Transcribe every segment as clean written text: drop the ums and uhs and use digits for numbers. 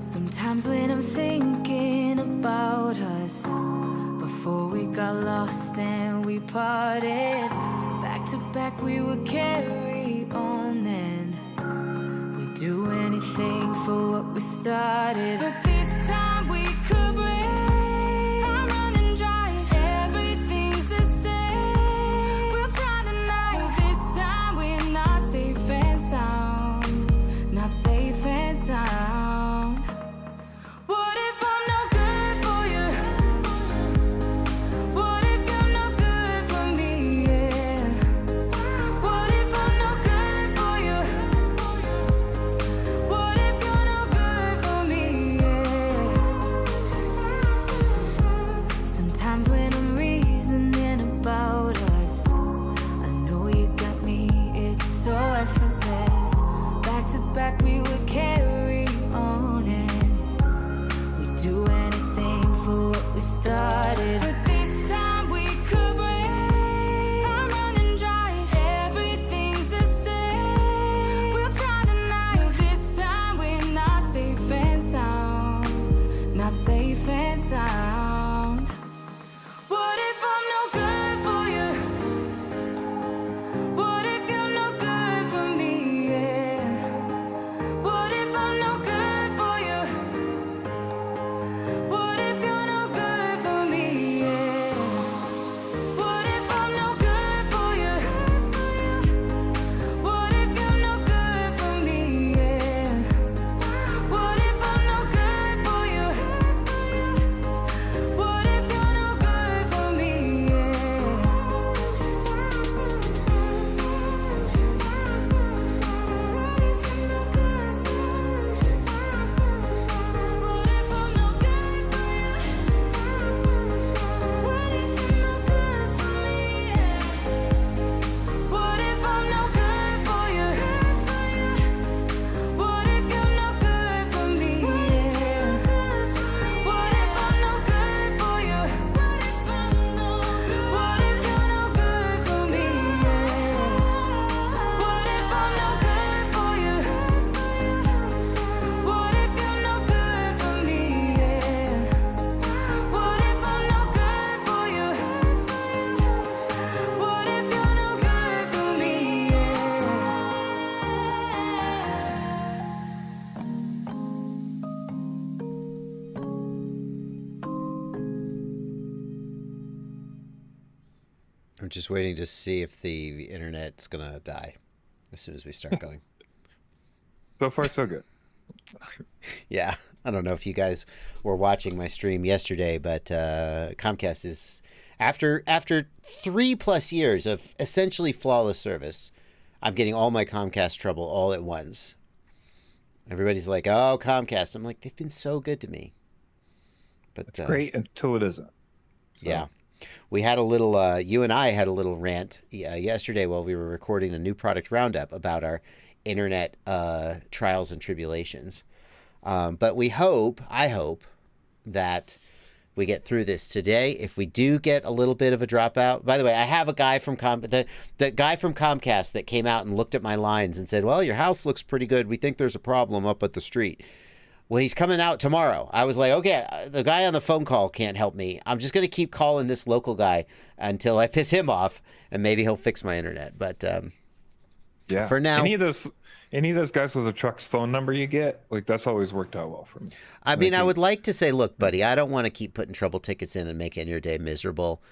Sometimes when I'm thinking about us, before we got lost and we parted, back to back we would carry on and we'd do anything for what we started. But this time we could break. I'm running dry, everything's the same. We'll try tonight. This time we're not safe and sound, not safe and sound. Back we would carry on and we'd do anything for what we started. But this time we could break. I'm running dry, everything's the same. We'll try tonight. This time we're not safe and sound, not safe and sound. What if I'm no good for you? What if you're no good for me? Yeah. I'm just waiting to see if the internet's gonna die as soon as we start going. So far, so good. Yeah, I don't know if you guys were watching my stream yesterday, but Comcast is after 3+ years of essentially flawless service, I'm getting all my Comcast trouble all at once. Everybody's like, "Oh, Comcast." I'm like, they've been so good to me. But it's great until it isn't. So. Yeah. We had a little, you and I had a little rant yesterday while we were recording the new product roundup about our internet trials and tribulations. But I hope that we get through this today. If we do get a little bit of a dropout, by the way, I have a guy from the guy from Comcast that came out and looked at my lines and said, "Well, your house looks pretty good. We think there's a problem up at the street." Well, he's coming out tomorrow. I was like, okay, the guy on the phone call can't help me. I'm just going to keep calling this local guy until I piss him off, and maybe he'll fix my internet. But yeah, for now, any of those guys with a truck's phone number you get, like that's always worked out well for me. I mean, I would like to say, look, buddy, I don't want to keep putting trouble tickets in and making your day miserable.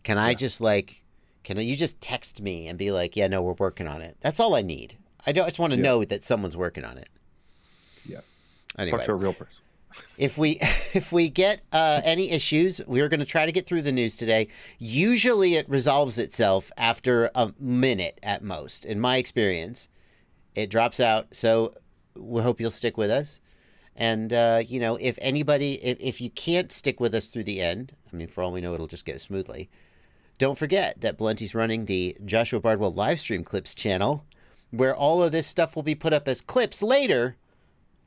Can I just can you just text me and be like, yeah, no, we're working on it. That's all I need. I just want to know that someone's working on it. Yeah. Anyway, talk to a real person. If we get any issues, we're going to try to get through the news today. Usually it resolves itself after a minute at most. In my experience, it drops out. So we hope you'll stick with us. And, if if you can't stick with us through the end, I mean, for all we know, it'll just get smoothly. Don't forget that Blunty's running the Joshua Bardwell Livestream Clips channel, where all of this stuff will be put up as clips later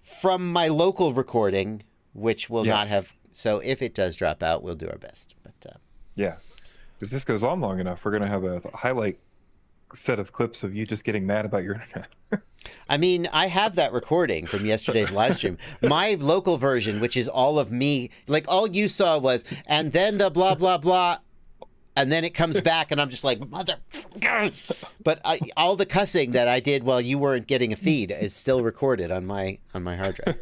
from my local recording, which will not have. So if it does drop out, we'll do our best. But yeah, if this goes on long enough, we're going to have a highlight set of clips of you just getting mad about your internet. I mean, I have that recording from yesterday's live stream. My local version, which is all of me, like all you saw was, and then the blah, blah, blah, and then it comes back and I'm just like, motherfucker. But all the cussing that I did while you weren't getting a feed is still recorded on my hard drive.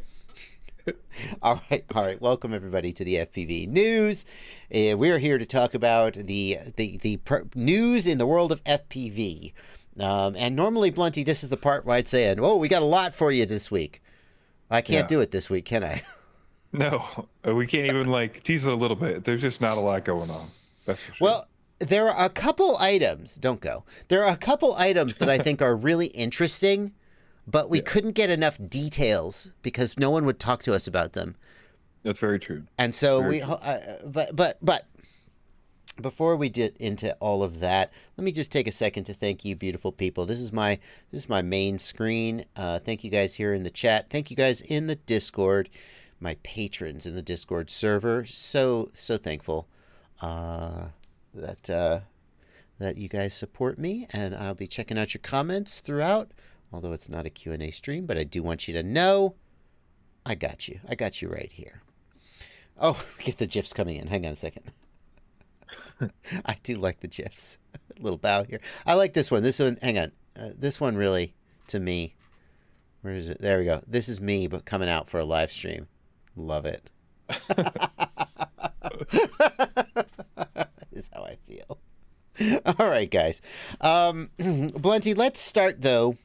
All right. Welcome everybody to the FPV news. We're here to talk about the news in the world of FPV. And normally, Blunty, this is the part where I'd say, "Oh, we got a lot for you this week." I can't do it this week, can I? No, we can't even tease it a little bit. There's just not a lot going on. That's for sure. Well, there are a couple items. Don't go. There are a couple items that I think are really interesting, but we couldn't get enough details because no one would talk to us about them. That's very true. And so very true. But before we get into all of that, let me just take a second to thank you, beautiful people. This is my main screen. Thank you guys here in the chat. Thank you guys in the Discord, my patrons in the Discord server. So thankful that you guys support me, and I'll be checking out your comments throughout. Although it's not a Q&A stream, but I do want you to know I got you. I got you right here. Oh, get the GIFs coming in. Hang on a second. I do like the GIFs. A little bow here. I like this one. This one, hang on. This one really, to me, where is it? There we go. This is me, but coming out for a live stream. Love it. That is how I feel. All right, guys. Blunty, let's start, though,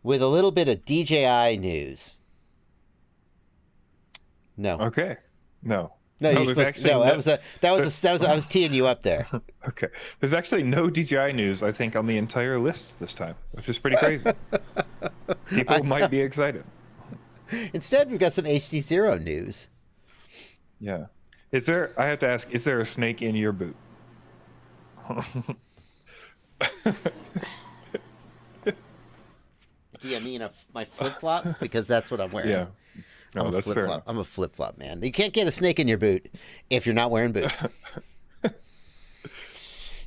with a little bit of DJI news. No. Okay. No. No, you're supposed to. No, that was I was teeing you up there. Okay. There's actually no DJI news, I think, on the entire list this time, which is pretty crazy. People might be excited. Instead, we've got some HDZero news. Yeah. I have to ask, is there a snake in your boot? Do you mean my flip-flop? Because that's what I'm wearing. Yeah. No, that's fair enough. I'm a flip-flop, man. You can't get a snake in your boot if you're not wearing boots.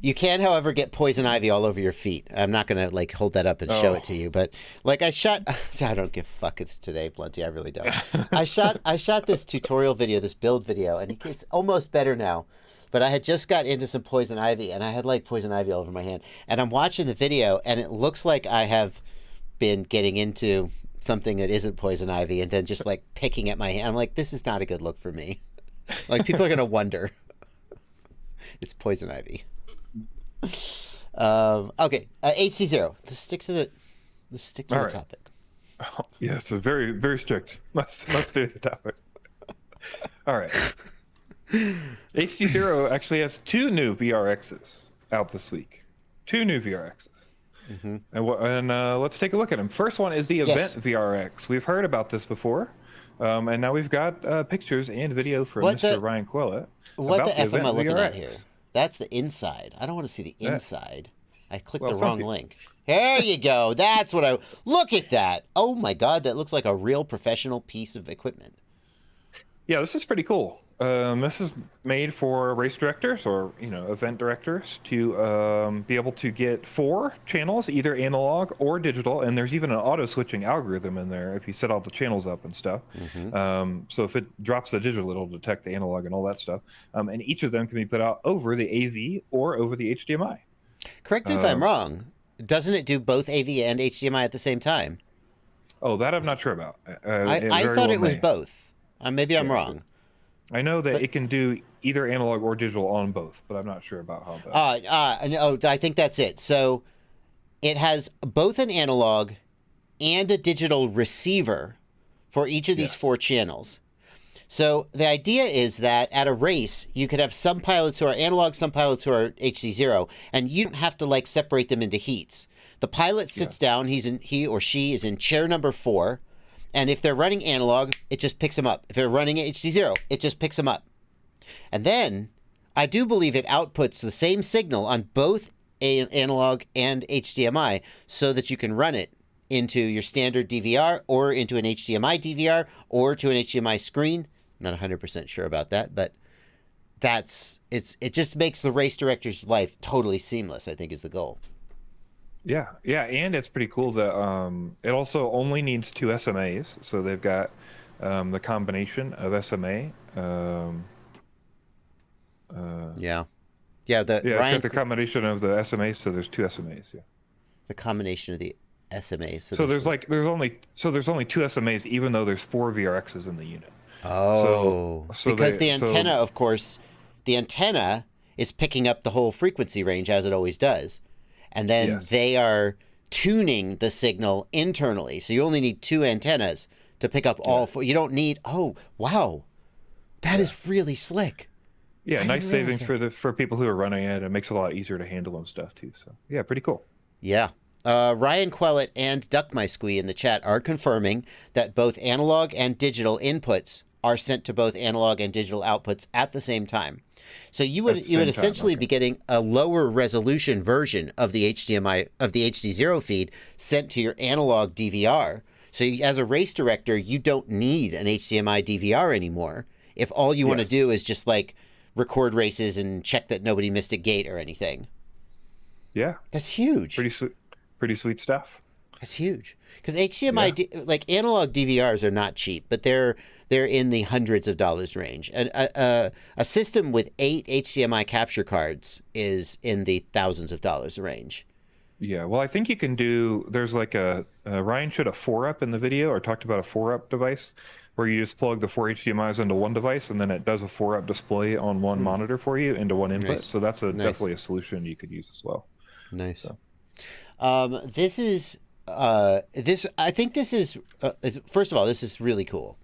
You can, however, get poison ivy all over your feet. I'm not going to hold that up and show it to you, but I don't give fucks today, Blunty. I really don't. I shot this tutorial video, this build video, and it's almost better now. But I had just got into some poison ivy, and I had poison ivy all over my hand. And I'm watching the video, and it looks like I have been getting into something that isn't poison ivy, and then just picking at my hand. I'm like, this is not a good look for me. People are gonna wonder. It's poison ivy. Okay, HDZero. Let's stick to the topic. Oh, yes, it's very, very strict. Let's stay to the topic. All right. HDZero actually has 2 new vRXs out this week. 2 new vRXs. Mm-hmm. And let's take a look at them. First one is the Event vRX. We've heard about this before, and now we've got pictures and video from Mr. Ryan Quillett. What the F am I looking at here? That's the inside. I don't want to see the inside. I clicked the wrong link. There you go. That's what look at that. Oh my God, that looks like a real professional piece of equipment. Yeah, this is pretty cool. This is made for race directors or event directors to be able to get 4 channels, either analog or digital, and there's even an auto switching algorithm in there if you set all the channels up and stuff. Mm-hmm. So if it drops the digital, it'll detect the analog and all that stuff. And each of them can be put out over the AV or over the HDMI. Correct me if I'm wrong. Doesn't it do both AV and HDMI at the same time? Oh, that I'm not sure about. I thought it was both. Maybe I'm wrong. I know that it can do either analog or digital on both, but I'm not sure about how that. No, I think that's it. So it has both an analog and a digital receiver for each of these 4 channels. So the idea is that at a race, you could have some pilots who are analog, some pilots who are HDZero, and you don't have to separate them into heats. The pilot sits down, he or she is in chair number 4. And if they're running analog, it just picks them up. If they're running HDZero, it just picks them up. And then I do believe it outputs the same signal on both analog and HDMI so that you can run it into your standard DVR or into an HDMI DVR or to an HDMI screen. I'm not 100% sure about that, but it just makes the race director's life totally seamless, I think is the goal. Yeah, yeah, and it's pretty cool that it also only needs 2 SMAs, so they've got the combination of SMA. Yeah. Yeah, the Yeah, it's Ryan, got the combination of the SMAs, so there's 2 SMAs. Yeah. the combination of the SMA. So there's only 2 SMAs, even though there's 4 VRXs in the unit. Oh, So because the antenna, of course, the antenna is picking up the whole frequency range as it always does. And then Yes. they are tuning the signal internally. So you only need 2 antennas to pick up all 4. You don't need, oh, wow. That is really slick. Yeah, I nice didn't realize savings for people who are running it. It makes it a lot easier to handle and stuff too. So yeah, pretty cool. Yeah. Ryan Quellet and Duck My Squee in the chat are confirming that both analog and digital inputs are sent to both analog and digital outputs at the same time. So you would essentially be getting a lower resolution version of the HDMI of the HDZero feed sent to your analog DVR. So as a race director, you don't need an HDMI DVR anymore. If all you want to do is just like record races and check that nobody missed a gate or anything. Yeah, That's huge. Pretty sweet stuff. That's huge. Because HDMI, like analog DVRs are not cheap, but they're in the hundreds of dollars range. And a system with 8 HDMI capture cards is in the thousands of dollars range. Yeah, well, I think you can do. There's like Ryan showed a 4-up in the video, or talked about a 4-up device, where you just plug the 4 HDMIs into one device, and then it does a 4-up display on one monitor for you into one input. Nice. So that's definitely a solution you could use as well. Nice. So. This is I think this is first of all, this is really cool,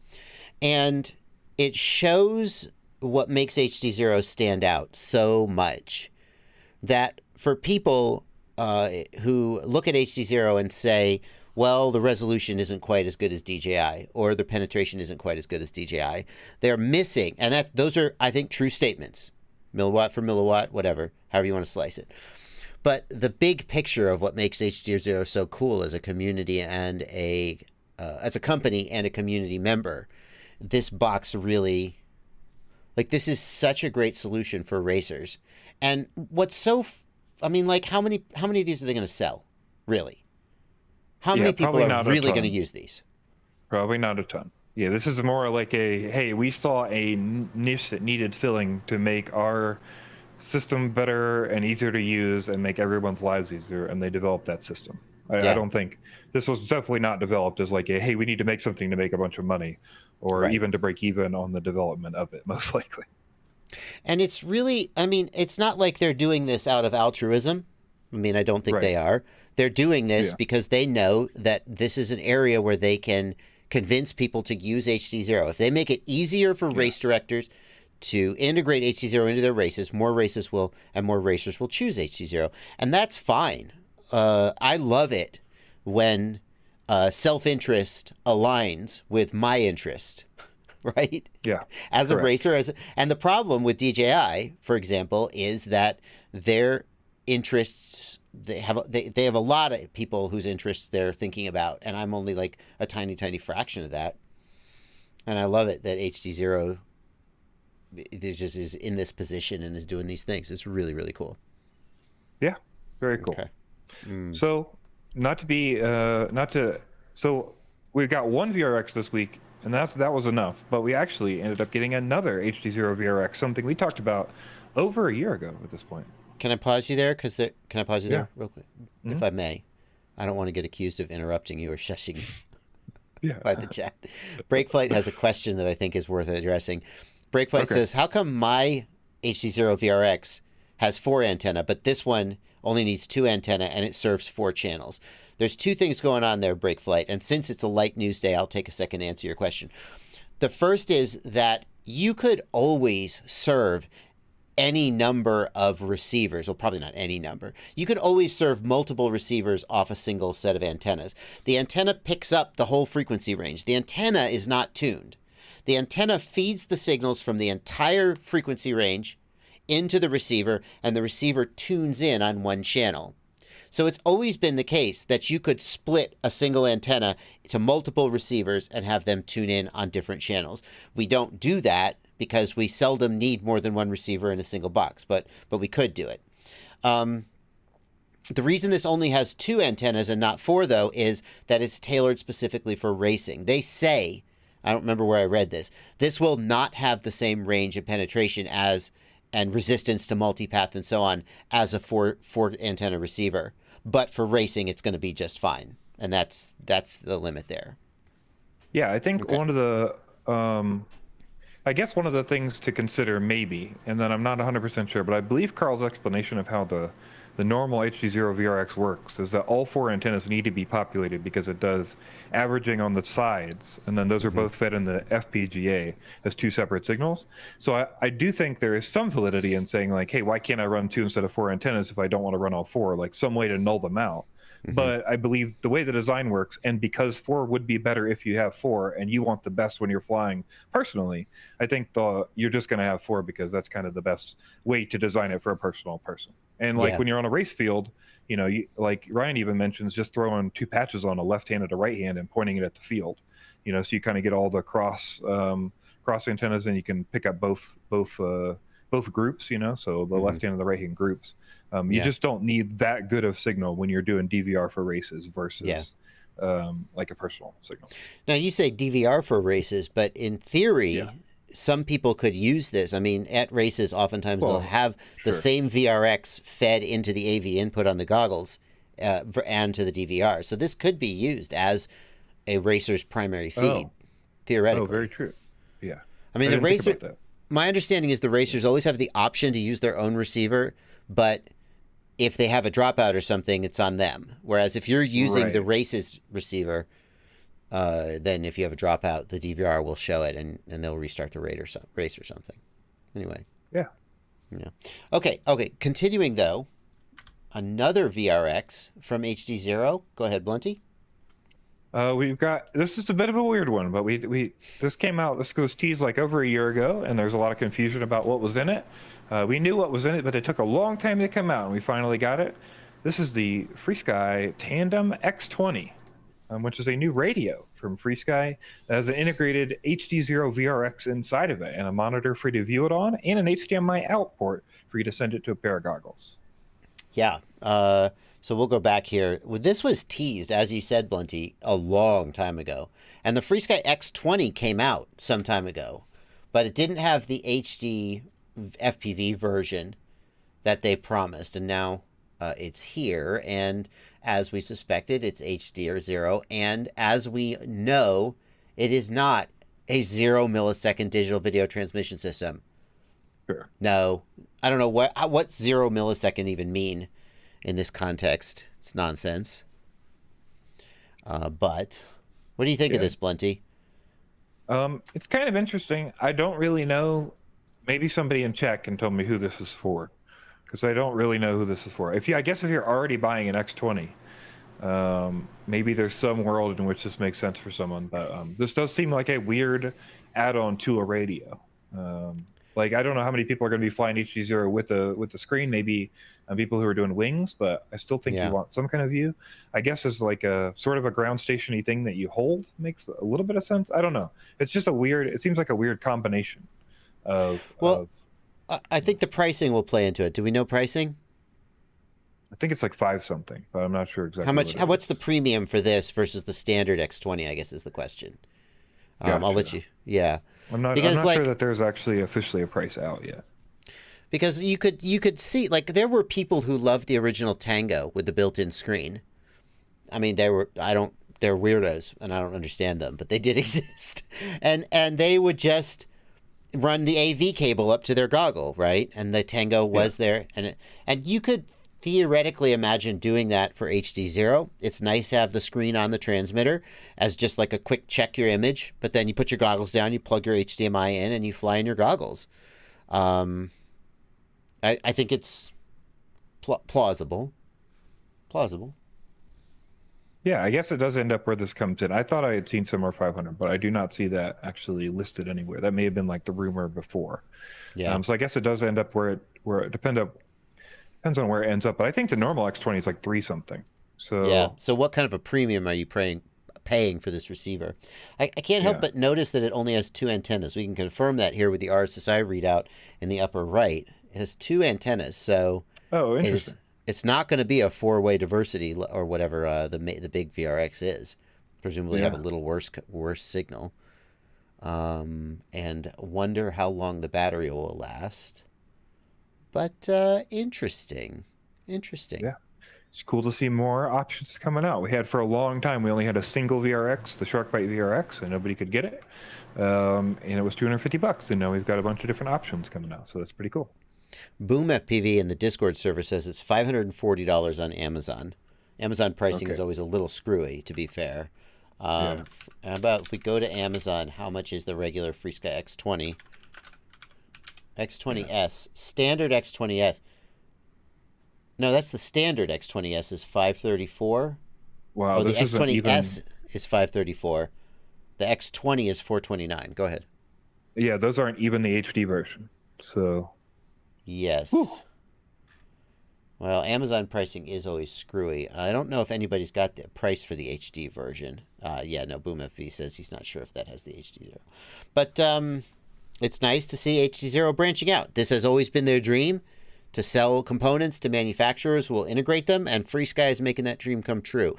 and it shows what makes HDZero stand out so much that for people who look at HDZero and say, well, the resolution isn't quite as good as DJI, or the penetration isn't quite as good as DJI, they're missing, and those are, I think, true statements, milliwatt for milliwatt, whatever, however you want to slice it. But the big picture of what makes HDZero so cool as a community and as a company and a community member, this box really, like, this is such a great solution for racers. And what's so, I mean, like, how many of these are they going to sell, really? How many people are really going to use these? Probably not a ton. Yeah, this is more like hey, we saw a niche that needed filling to make our system better and easier to use and make everyone's lives easier, and they developed that system. I don't think this was definitely not developed as like hey, we need to make something to make a bunch of money, or even to break even on the development of it, most likely. And it's really, I mean, it's not like they're doing this out of altruism. I mean, I don't think they are. They're doing this because they know that this is an area where they can convince people to use HDZero. If they make it easier for race directors to integrate HDZero into their races, more racers will choose HDZero. And that's fine. I love it when self-interest aligns with my interest, right? Yeah. As a racer, and the problem with DJI, for example, is that their interests, they have a lot of people whose interests they're thinking about, and I'm only like a tiny fraction of that. And I love it that HDZero is in this position and is doing these things. It's really, really cool. Yeah, very cool. Okay. So so we've got one VRX this week, and that was enough, but we actually ended up getting another HDZero VRX, something we talked about over a year ago at this point. Can I pause you there? Can I pause you there real quick? Mm-hmm. If I may. I don't want to get accused of interrupting you or shushing you by the chat. Breakflight has a question that I think is worth addressing. Breakflight says, how come my HDZero VRX has 4 antenna, but this one only needs 2 antenna and it serves 4 channels? There's 2 things going on there, Breakflight, and since it's a light news day, I'll take a second to answer your question. The first is that you could always serve any number of receivers. Well, probably not any number. You could always serve multiple receivers off a single set of antennas. The antenna picks up the whole frequency range. The antenna is not tuned. The antenna feeds the signals from the entire frequency range into the receiver, and the receiver tunes in on one channel. So it's always been the case that you could split a single antenna to multiple receivers and have them tune in on different channels. We don't do that because we seldom need more than one receiver in a single box, but we could do it. The reason this only has 2 antennas and not 4, though, is that it's tailored specifically for racing. They say, I don't remember where I read this will not have the same range and penetration as, and resistance to multipath and so on, as a 4 antenna receiver. But for racing, it's going to be just fine. And that's the limit there. Yeah, I think one of the, I guess one of the things to consider maybe, and then I'm not 100% sure, but I believe Carl's explanation of how the normal HDZero vRX works is that all 4 antennas need to be populated because it does averaging on the sides, and then those are both fed in the FPGA as 2 separate signals. So I do think there is some validity in saying like, hey, why can't I run 2 instead of 4 antennas if I don't want to run all 4? Like some way to null them out. But I believe the way the design works, and because 4 would be better if you have 4 and you want the best when you're flying personally, I think you're just going to have 4 because that's kind of the best way to design it for a personal person. And like when you're on a race field, you know, like Ryan even mentions, just throwing 2 patches on, a left hand and a right hand, and pointing it at the field. You know, so you kind of get all the cross antennas, and you can pick up both groups. You know, so the left hand and the right hand groups. You just don't need that good of signal when you're doing DVR for races versus like a personal signal. Now you say DVR for races, but in theory, some people could use this. I mean, at races, oftentimes they'll have the same vRX fed into the AV input on the goggles and to the DVR. So this could be used as a racer's primary feed, theoretically. Oh, very true. Yeah. I mean, the racer. My understanding is the racers always have the option to use their own receiver, but if they have a dropout or something, it's on them. Whereas if you're using the race's receiver, then if you have a dropout, the DVR will show it, and they'll restart the race or something. Anyway. Yeah. Okay. Continuing, though, another vRX from HDZero. Go ahead, Blunty. We've got, this is a bit of a weird one, but this came out, this was teased like over a year ago, and there's a lot of confusion about what was in it. We knew what was in it, but it took a long time to come out, and we finally got it. This is the Frsky Tandem X20, which is a new radio from Frsky that has an integrated HDZero vRX inside of it, and a monitor for you to view it on, and an HDMI out port for you to send it to a pair of goggles. Yeah. So we'll go back here. This was teased, as you said, Blunty, a long time ago. And the Frsky X20 came out some time ago, but it didn't have the HD FPV version that they promised. And now it's here. And as we suspected, it's HDZero. And as we know, it is not a 0 millisecond digital video transmission system. Sure. No. I don't know what 0 millisecond even mean in this context. It's nonsense. But what do you think of this, Blunty? It's kind of interesting. I don't really know. Maybe somebody in chat can tell me who this is for, because I don't really know who this is for. I guess if you're already buying an X20, maybe there's some world in which this makes sense for someone. But this does seem like a weird add-on to a radio. Like, I don't know how many people are going to be flying HDZero with the screen, maybe people who are doing wings, but I still think you want some kind of view. I guess it's like a sort of a ground station-y thing that you hold. Makes a little bit of sense. I don't know. It's just it seems like a weird combination of... I think the pricing will play into it. Do we know pricing? I think it's like 5 something, but I'm not sure exactly. What's the premium for this versus the standard X20, I guess is the question. Gotcha. I'll let you... Yeah. I'm not sure that there's actually officially a price out yet. Because you could see, like, there were people who loved the original Tango with the built-in screen. I mean, they're weirdos, and I don't understand them, but they did exist. And they would just run the AV cable up to their goggle, right? And the Tango was there, and you could theoretically imagine doing that for HDZero. It's nice to have the screen on the transmitter as just like a quick check your image, but then you put your goggles down, you plug your HDMI in, and you fly in your goggles. I think it's plausible. Yeah, I guess it does end up where this comes in. I thought I had seen somewhere 500, but I do not see that actually listed anywhere. That may have been like the rumor before. Yeah. So I guess it does end up where it depends on where it ends up. But I think the normal X20 is like 3 something. So yeah. So what kind of a premium are you paying for this receiver? I can't help but notice that it only has 2 antennas. We can confirm that here with the RSSI readout in the upper right. It has 2 antennas, so interesting. It's not going to be a 4-way diversity or whatever the big vRX is. Presumably have a little worse signal. And wonder how long the battery will last. But interesting. Yeah. It's cool to see more options coming out. We had for a long time, we only had a single vRX, the Sharkbite vRX, and nobody could get it. And it was $250, and now we've got a bunch of different options coming out, so that's pretty cool. Boom FPV in the Discord server says it's $540 on Amazon. Amazon pricing is always a little screwy, to be fair. How about if we go to Amazon, how much is the regular Frsky X20? X20S, standard X20S. No, that's the standard X20S is $534. Wow, the X20S is $534. The X20 is $429. Go ahead. Yeah, those aren't even the HD version. So. Yes. Whew. Well, Amazon pricing is always screwy. I don't know if anybody's got the price for the HD version. Boom FB says he's not sure if that has the HDZero. But it's nice to see HDZero branching out. This has always been their dream, to sell components to manufacturers who will integrate them, and Frsky is making that dream come true.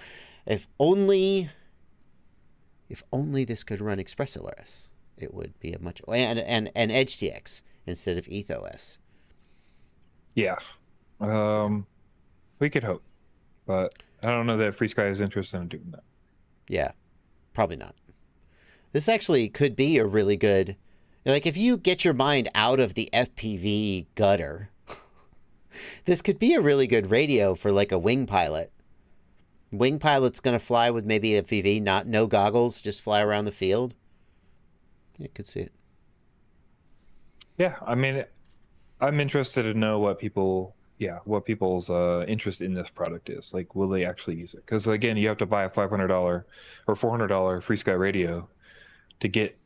If only this could run ExpressLRS, it would be a much... And EdgeTX instead of EthOS. Yeah. We could hope, but I don't know that Frsky is interested in doing that. Yeah, probably not. This actually could be a really good, like, if you get your mind out of the FPV gutter, this could be a really good radio for like a wing pilot. Wing pilot's going to fly with maybe a FPV, no goggles, just fly around the field. You could see it. Yeah, I mean, I'm interested to know what people's interest in this product is. Like, will they actually use it? Because again, you have to buy a $500 or $400 Frsky radio to get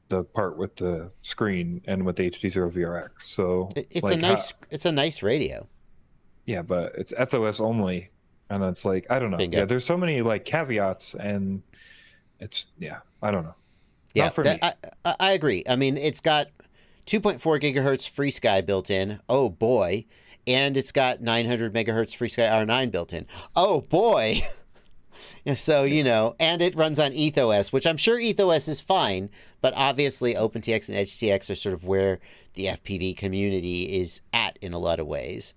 the part with the screen and with the HDZero vRX. So it's a nice radio. Yeah, but it's ethos only, and it's like, I don't know. Bingo. Yeah, there's so many like caveats, and it's I don't know. Yeah, Not for me. I agree. I mean, it's got 2.4 gigahertz Frsky built in. Oh boy. And it's got 900 megahertz Frsky R9 built in. Oh boy. So, and it runs on EthOS, which I'm sure EthOS is fine, but obviously OpenTX and EdgeTX are sort of where the FPV community is at in a lot of ways.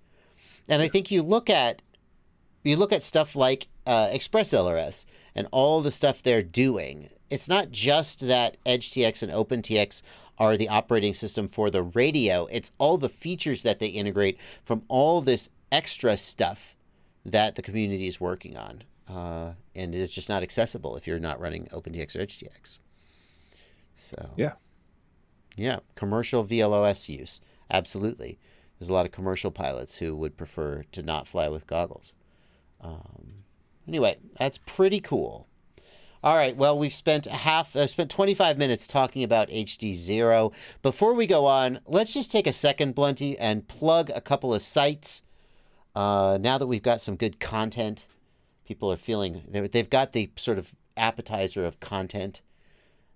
And I think you look at stuff like ExpressLRS and all the stuff they're doing. It's not just that EdgeTX and OpenTX are the operating system for the radio. It's all the features that they integrate from all this extra stuff that the community is working on. And it's just not accessible if you're not running OpenTX or HDX. So yeah, commercial VLOS use. Absolutely. There's a lot of commercial pilots who would prefer to not fly with goggles. Anyway, that's pretty cool. All right, well, we've spent 25 minutes talking about HDZero. Before we go on, let's just take a second, Blunty, and plug a couple of sites. Now that we've got some good content, people are feeling they've got the sort of appetizer of content.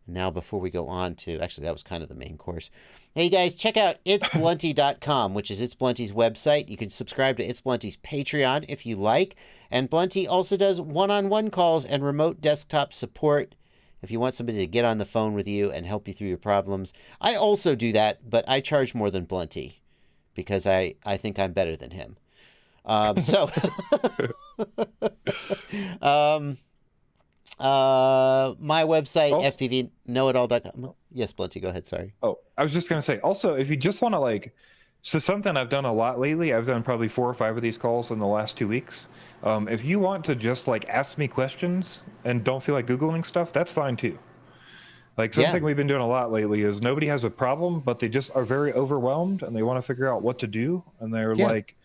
Now, before we go on to, actually, that was kind of the main course. Hey, guys, check out itsblunty.com, which is itsblunty's website. You can subscribe to itsblunty's Patreon if you like. And Blunty also does one-on-one calls and remote desktop support if you want somebody to get on the phone with you and help you through your problems. I also do that, but I charge more than Blunty because I think I'm better than him. My website, Also, fpvknowitall.com. Yes, Blunty, go ahead. Sorry. Oh, I was just going to say, also, if you just want to something I've done a lot lately, I've done probably 4 or 5 of these calls in the last 2 weeks. If you want to just ask me questions and don't feel like Googling stuff, that's fine too. Something we've been doing a lot lately is nobody has a problem, but they just are very overwhelmed and they want to figure out what to do. And they're like,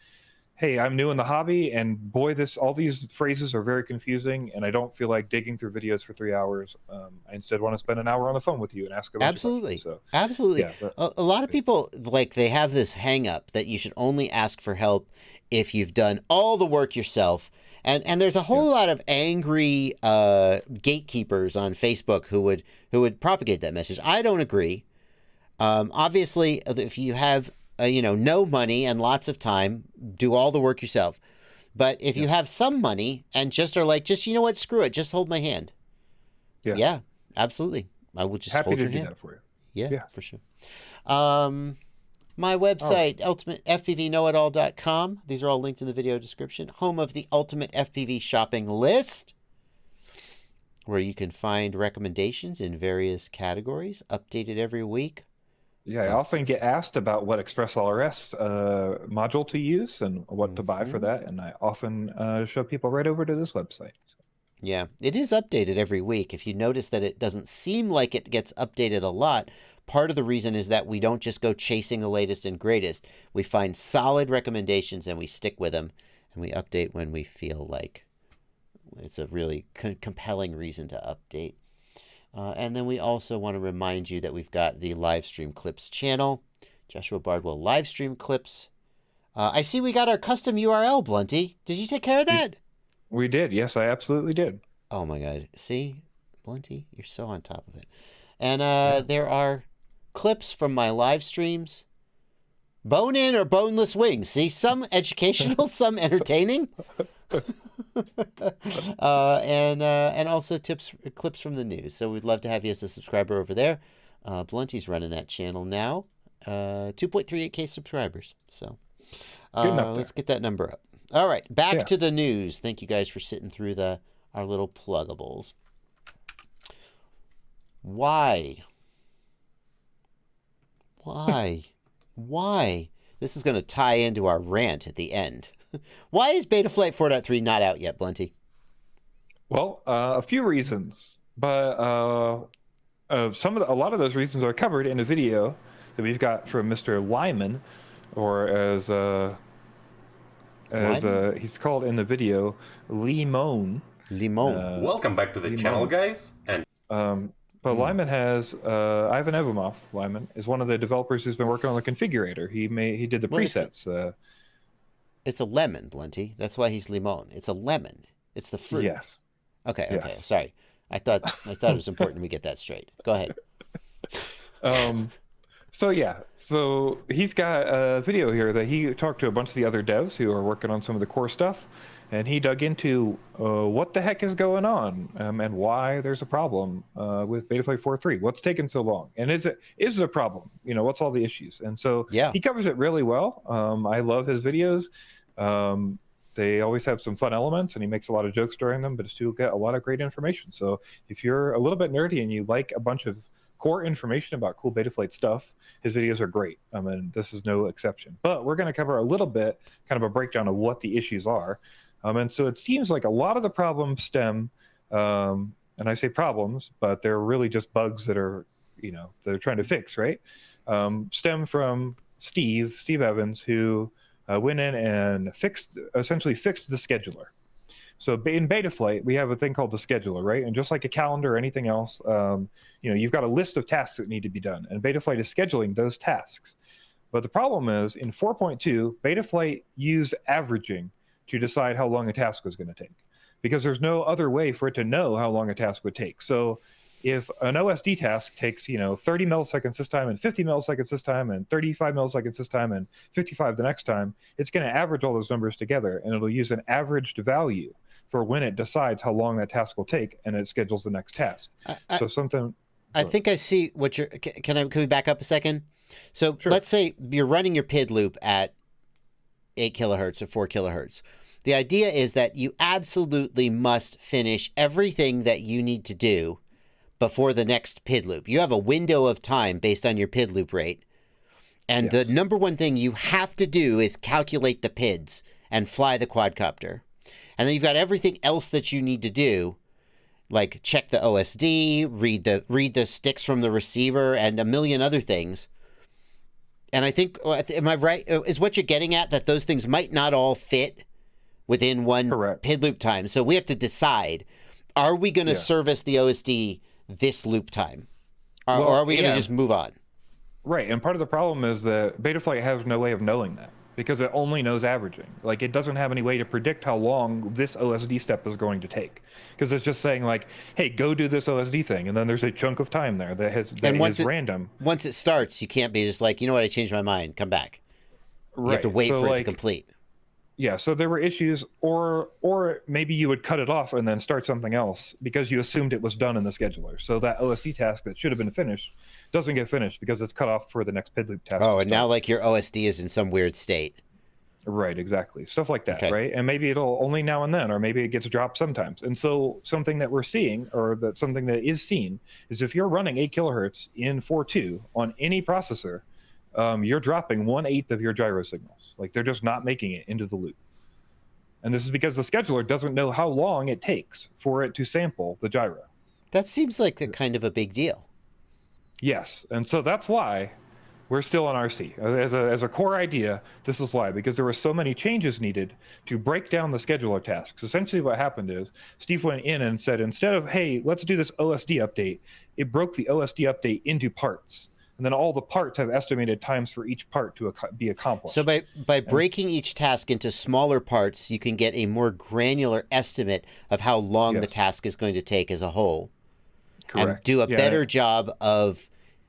hey, I'm new in the hobby, and boy, all these phrases are very confusing, and I don't feel like digging through videos for 3 hours. I instead want to spend an hour on the phone with you and ask about Absolutely. So, Absolutely. Yeah, a lot of people, they have this hang up that you should only ask for help if you've done all the work yourself. And there's a whole lot of angry gatekeepers on Facebook who would propagate that message. I don't agree. Obviously, if you have no money and lots of time, do all the work yourself. But if you have some money and just are like, just, you know what, screw it, just hold my hand. Yeah, absolutely. I will just Happy hold to your do hand. that for you. Yeah, for sure. My website, ultimatefpvknowitall.com. These are all linked in the video description. Home of the ultimate FPV shopping list, where you can find recommendations in various categories, updated every week. Yeah, I often get asked about what ExpressLRS module to use and what to buy for that, and I often show people right over to this website. So. Yeah, it is updated every week. If you notice that it doesn't seem like it gets updated a lot, part of the reason is that we don't just go chasing the latest and greatest. We find solid recommendations and we stick with them, and we update when we feel like it's a really compelling reason to update. And then we also want to remind you that we've got the live stream clips channel, Joshua Bardwell live stream clips. I see we got our custom URL, Blunty. Did you take care of that? We did. Yes, I absolutely did. Oh my God. See, Blunty, you're so on top of it. And there are clips from my live streams. Bone in or boneless wings. See, some educational, some entertaining. And also clips from the news. So we'd love to have you as a subscriber over there. Blunty's running that channel now. 2.38K subscribers. So let's get that number up. All right, back to the news. Thank you guys for sitting through our little pluggables. Why? This is going to tie into our rant at the end. Why is Betaflight 4.3 not out yet, Blunty? Well, a few reasons, but a lot of those reasons are covered in a video that we've got from Mr. Lyman, or as he's called in the video, Limon. Welcome back to the channel, guys. And but Lyman has Ivan Evimov. Lyman is one of the developers who's been working on the configurator. He did the presets. It's a lemon, Blunty. That's why he's limon. It's a lemon. It's the fruit. Yes. Okay. Sorry. I thought it was important we get that straight. Go ahead. So he's got a video here that he talked to a bunch of the other devs who are working on some of the core stuff, and he dug into what the heck is going on and why there's a problem with Betaflight 4.3. What's taking so long? And is it a problem? What's all the issues? And so he covers it really well. I love his videos. They always have some fun elements, and he makes a lot of jokes during them, but still get a lot of great information. So if you're a little bit nerdy and you like a bunch of core information about cool Betaflight stuff, his videos are great. And this is no exception. But we're going to cover a little bit, kind of a breakdown of what the issues are. And so it seems like a lot of the problems stem, and I say problems, but they're really just bugs that are, they're trying to fix, right? Stem from Steve Evans, who went in and essentially fixed the scheduler. So in Betaflight, we have a thing called the scheduler, right? And just like a calendar or anything else, you've got a list of tasks that need to be done, and Betaflight is scheduling those tasks. But the problem is, in 4.2, Betaflight used averaging to decide how long a task was going to take, because there's no other way for it to know how long a task would take. So if an OSD task takes 30 milliseconds this time, and 50 milliseconds this time, and 35 milliseconds this time, and 55 the next time, it's going to average all those numbers together, and it'll use an averaged value for when it decides how long that task will take, and it schedules the next task. I think I see what you're. Can we back up a second? So let's say you're running your PID loop at 8 kilohertz or 4 kilohertz. The idea is that you absolutely must finish everything that you need to do before the next PID loop. You have a window of time based on your PID loop rate. And the number one thing you have to do is calculate the PIDs and fly the quadcopter. And then you've got everything else that you need to do, like check the OSD, read the sticks from the receiver, and a million other things. And I think, am I right? Is what you're getting at that those things might not all fit within one PID loop time? So we have to decide, are we going to service the OSD this loop time? Or are we going to just move on? Right. And part of the problem is that Betaflight has no way of knowing that, because it only knows averaging. Like, it doesn't have any way to predict how long this OSD step is going to take, because it's just saying like, hey, go do this OSD thing, and then there's a chunk of time there that is random. Once it starts, you can't be just like, you know what, I changed my mind, come back. You have to wait for it to complete. Yeah, so there were issues, or maybe you would cut it off and then start something else because you assumed it was done in the scheduler. So that OSD task that should have been finished doesn't get finished because it's cut off for the next PID loop task. Oh, and now like your OSD is in some weird state. Right, exactly. Stuff like that, Okay. right? And maybe it'll only now and then, or maybe it gets dropped sometimes. And so something that we're seeing, or that something that is seen, is if you're running 8 kilohertz in 4.2 on any processor, you're dropping 1/8 of your gyro signals. Like they're just not making it into the loop. And this is because the scheduler doesn't know how long it takes for it to sample the gyro. That seems like a kind of a big deal. Yes, and so that's why we're still on RC. As a core idea, this is why, because there were so many changes needed to break down the scheduler tasks. Essentially what happened is Steve went in and said, instead of, hey, let's do this OSD update, it broke the OSD update into parts. And then all the parts have estimated times for each part to be accomplished. So by breaking each task into smaller parts, you can get a more granular estimate of how long the task is going to take as a whole. Correct. And do a better job of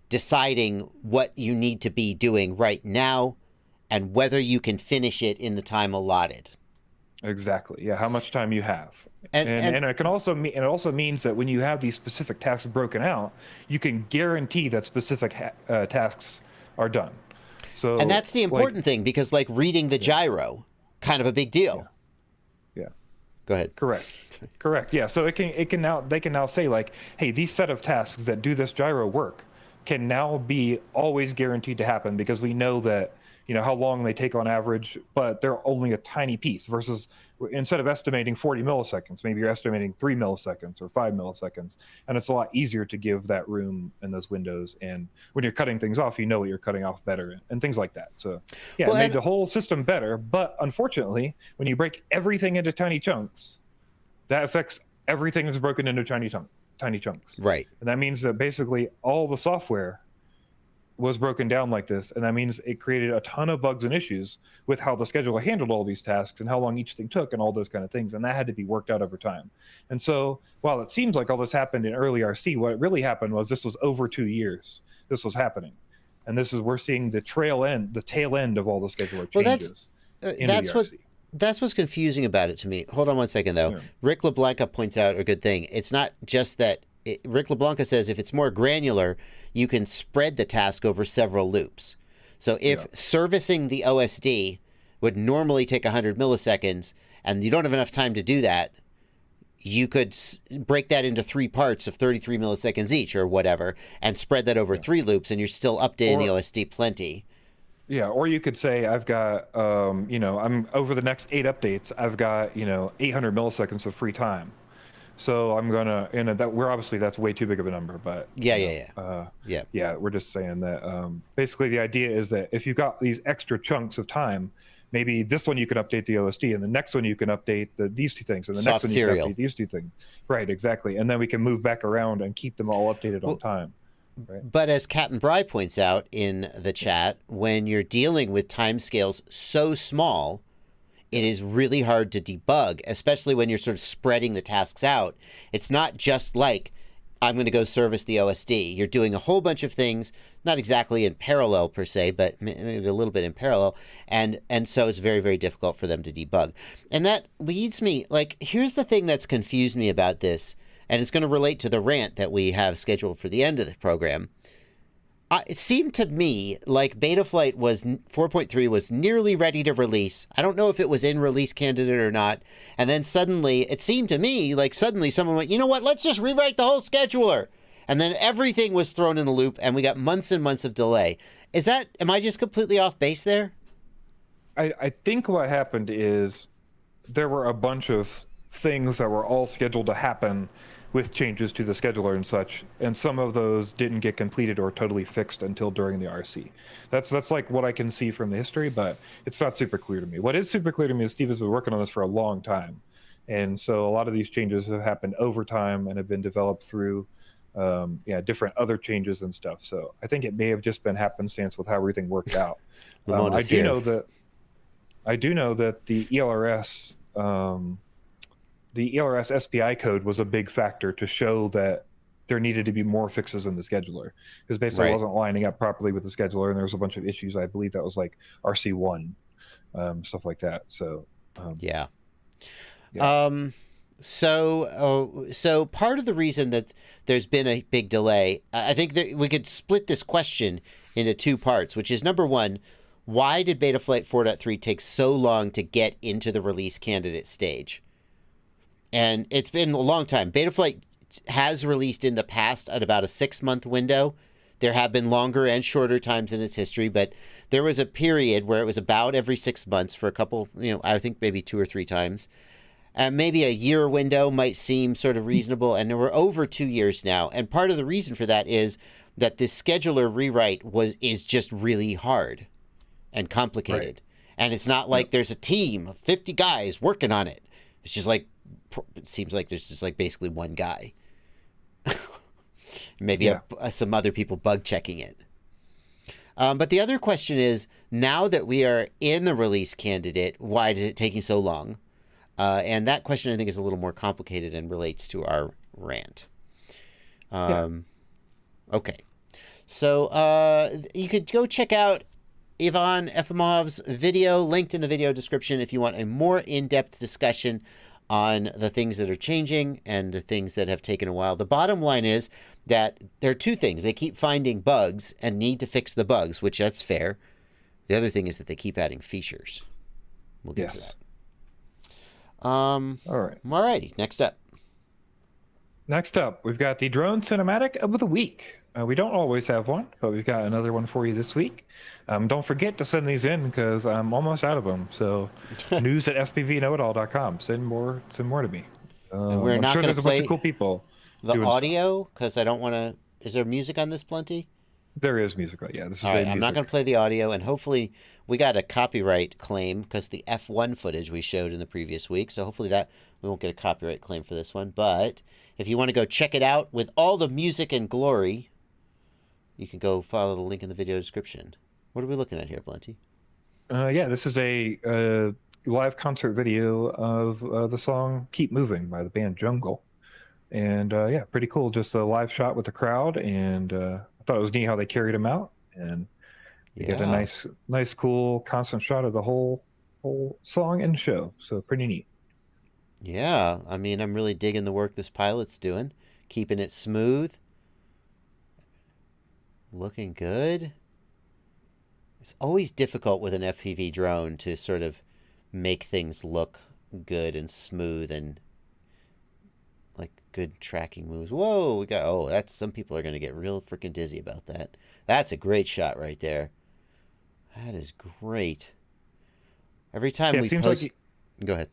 deciding what you need to be doing right now and whether you can finish it in the time allotted. Exactly. Yeah, how much time you have. And it can also mean, it also means that when you have these specific tasks broken out, you can guarantee that specific tasks are done. So, and that's the important thing, because like reading the gyro, kind of a big deal. Yeah. Go ahead. Correct. Yeah. So they can now say like, hey, these set of tasks that do this gyro work can now be always guaranteed to happen because we know that, you know, how long they take on average, but they're only a tiny piece versus instead of estimating 40 milliseconds, maybe you're estimating 3 milliseconds or 5 milliseconds. And it's a lot easier to give that room and those windows. And when you're cutting things off, you know what you're cutting off better and things like that. So yeah, it made the whole system better. But unfortunately, when you break everything into tiny chunks, that affects everything that's broken into tiny chunks. Right. And that means that basically all the software was broken down like this, and that means it created a ton of bugs and issues with how the scheduler handled all these tasks and how long each thing took and all those kind of things, and that had to be worked out over time. And so while it seems like all this happened in early RC, what really happened was this was over 2 years this was happening, and this is we're seeing the tail end of all the scheduler changes. Well, that's what's confusing about it to me. Hold on one second though. Yeah. Rick LeBlanca points out a good thing. It's not just that Rick LeBlanca says if it's more granular, you can spread the task over several loops. So if servicing the OSD would normally take 100 milliseconds and you don't have enough time to do that, you could break that into 3 parts of 33 milliseconds each or whatever and spread that over 3 loops, and you're still updating the OSD plenty. Yeah, or you could say I've got, I'm over the next 8 updates, I've got, 800 milliseconds of free time. So I'm gonna, that's way too big of a number, but we're just saying that basically the idea is that if you've got these extra chunks of time, maybe this one you can update the OSD, and the next one you can update these 2 things, and the next one you can update these 2 things. Right, exactly, and then we can move back around and keep them all updated on time. Right. But as Captain Bry points out in the chat, when you're dealing with timescales so small, it is really hard to debug, especially when you're sort of spreading the tasks out. It's not just like, I'm going to go service the OSD. You're doing a whole bunch of things, not exactly in parallel per se, but maybe a little bit in parallel. And so it's very, very difficult for them to debug. And that leads me, here's the thing that's confused me about this, and it's going to relate to the rant that we have scheduled for the end of the program. It seemed to me like Betaflight 4.3 was nearly ready to release. I don't know if it was in release candidate or not. And then suddenly, it seemed to me like suddenly someone went, you know what, let's just rewrite the whole scheduler. And then everything was thrown in a loop, and we got months and months of delay. Am I just completely off base there? I think what happened is there were a bunch of things that were all scheduled to happen with changes to the scheduler and such, and some of those didn't get completed or totally fixed until during the RC. That's like what I can see from the history, but it's not super clear to me. What is super clear to me is Steve has been working on this for a long time, and so a lot of these changes have happened over time and have been developed through different other changes and stuff. So I think it may have just been happenstance with how everything worked out. I do know that the ELRS SPI code was a big factor to show that there needed to be more fixes in the scheduler, because basically it wasn't lining up properly with the scheduler, and there was a bunch of issues. I believe that was like RC1, stuff like that. So Yeah. Yeah. So part of the reason that there's been a big delay, I think that we could split this question into two parts, which is number one, why did Betaflight 4.3 take so long to get into the release candidate stage? And it's been a long time. Betaflight has released in the past at about a 6-month window. There have been longer and shorter times in its history, but there was a period where it was about every 6 months for a couple, I think maybe 2 or 3 times. Maybe a year window might seem sort of reasonable, and we're over 2 years now. And part of the reason for that is that this scheduler rewrite is just really hard and complicated. Right. And it's not like there's a team of 50 guys working on it. It's just like, it seems like there's just like basically one guy. Maybe some other people bug checking it. But the other question is, now that we are in the release candidate, why is it taking so long? And that question, I think, is a little more complicated and relates to our rant. Okay. So you could go check out Ivan Efimov's video, linked in the video description, if you want a more in-depth discussion on the things that are changing and the things that have taken a while. The bottom line is that there are two things. They keep finding bugs and need to fix the bugs, which that's fair. The other thing is that they keep adding features. We'll get to that. All right. Alrighty. Next up. Next up, we've got the drone cinematic of the week. We don't always have one, but we've got another one for you this week. Don't forget to send these in because I'm almost out of them. So news at fpvknowitall.com. Send more to me. And we're not going to play a bunch of cool people the audio because I don't want to. Is there music on this, Blunty? There is music. Yeah, this is all right. I'm not going to play the audio, and hopefully we got a copyright claim because the F1 footage we showed in the previous week. So hopefully that we won't get a copyright claim for this one. But if you want to go check it out with all the music and glory, you can go follow the link in the video description. What are we looking at here, Blunty? Yeah, this is a live concert video of the song "Keep Moving" by the band Jungle, and yeah, pretty cool. Just a live shot with the crowd, and I thought it was neat how they carried them out, and you get a nice, cool, constant shot of the whole song and show. So pretty neat. Yeah, I mean, I'm really digging the work this pilot's doing, keeping it smooth. Looking good. It's always difficult with an FPV drone to sort of make things look good and smooth and like good tracking moves. Whoa, we got, that's, some people are going to get real freaking dizzy about that. That's a great shot right there. That is great. Every time we post... Go ahead.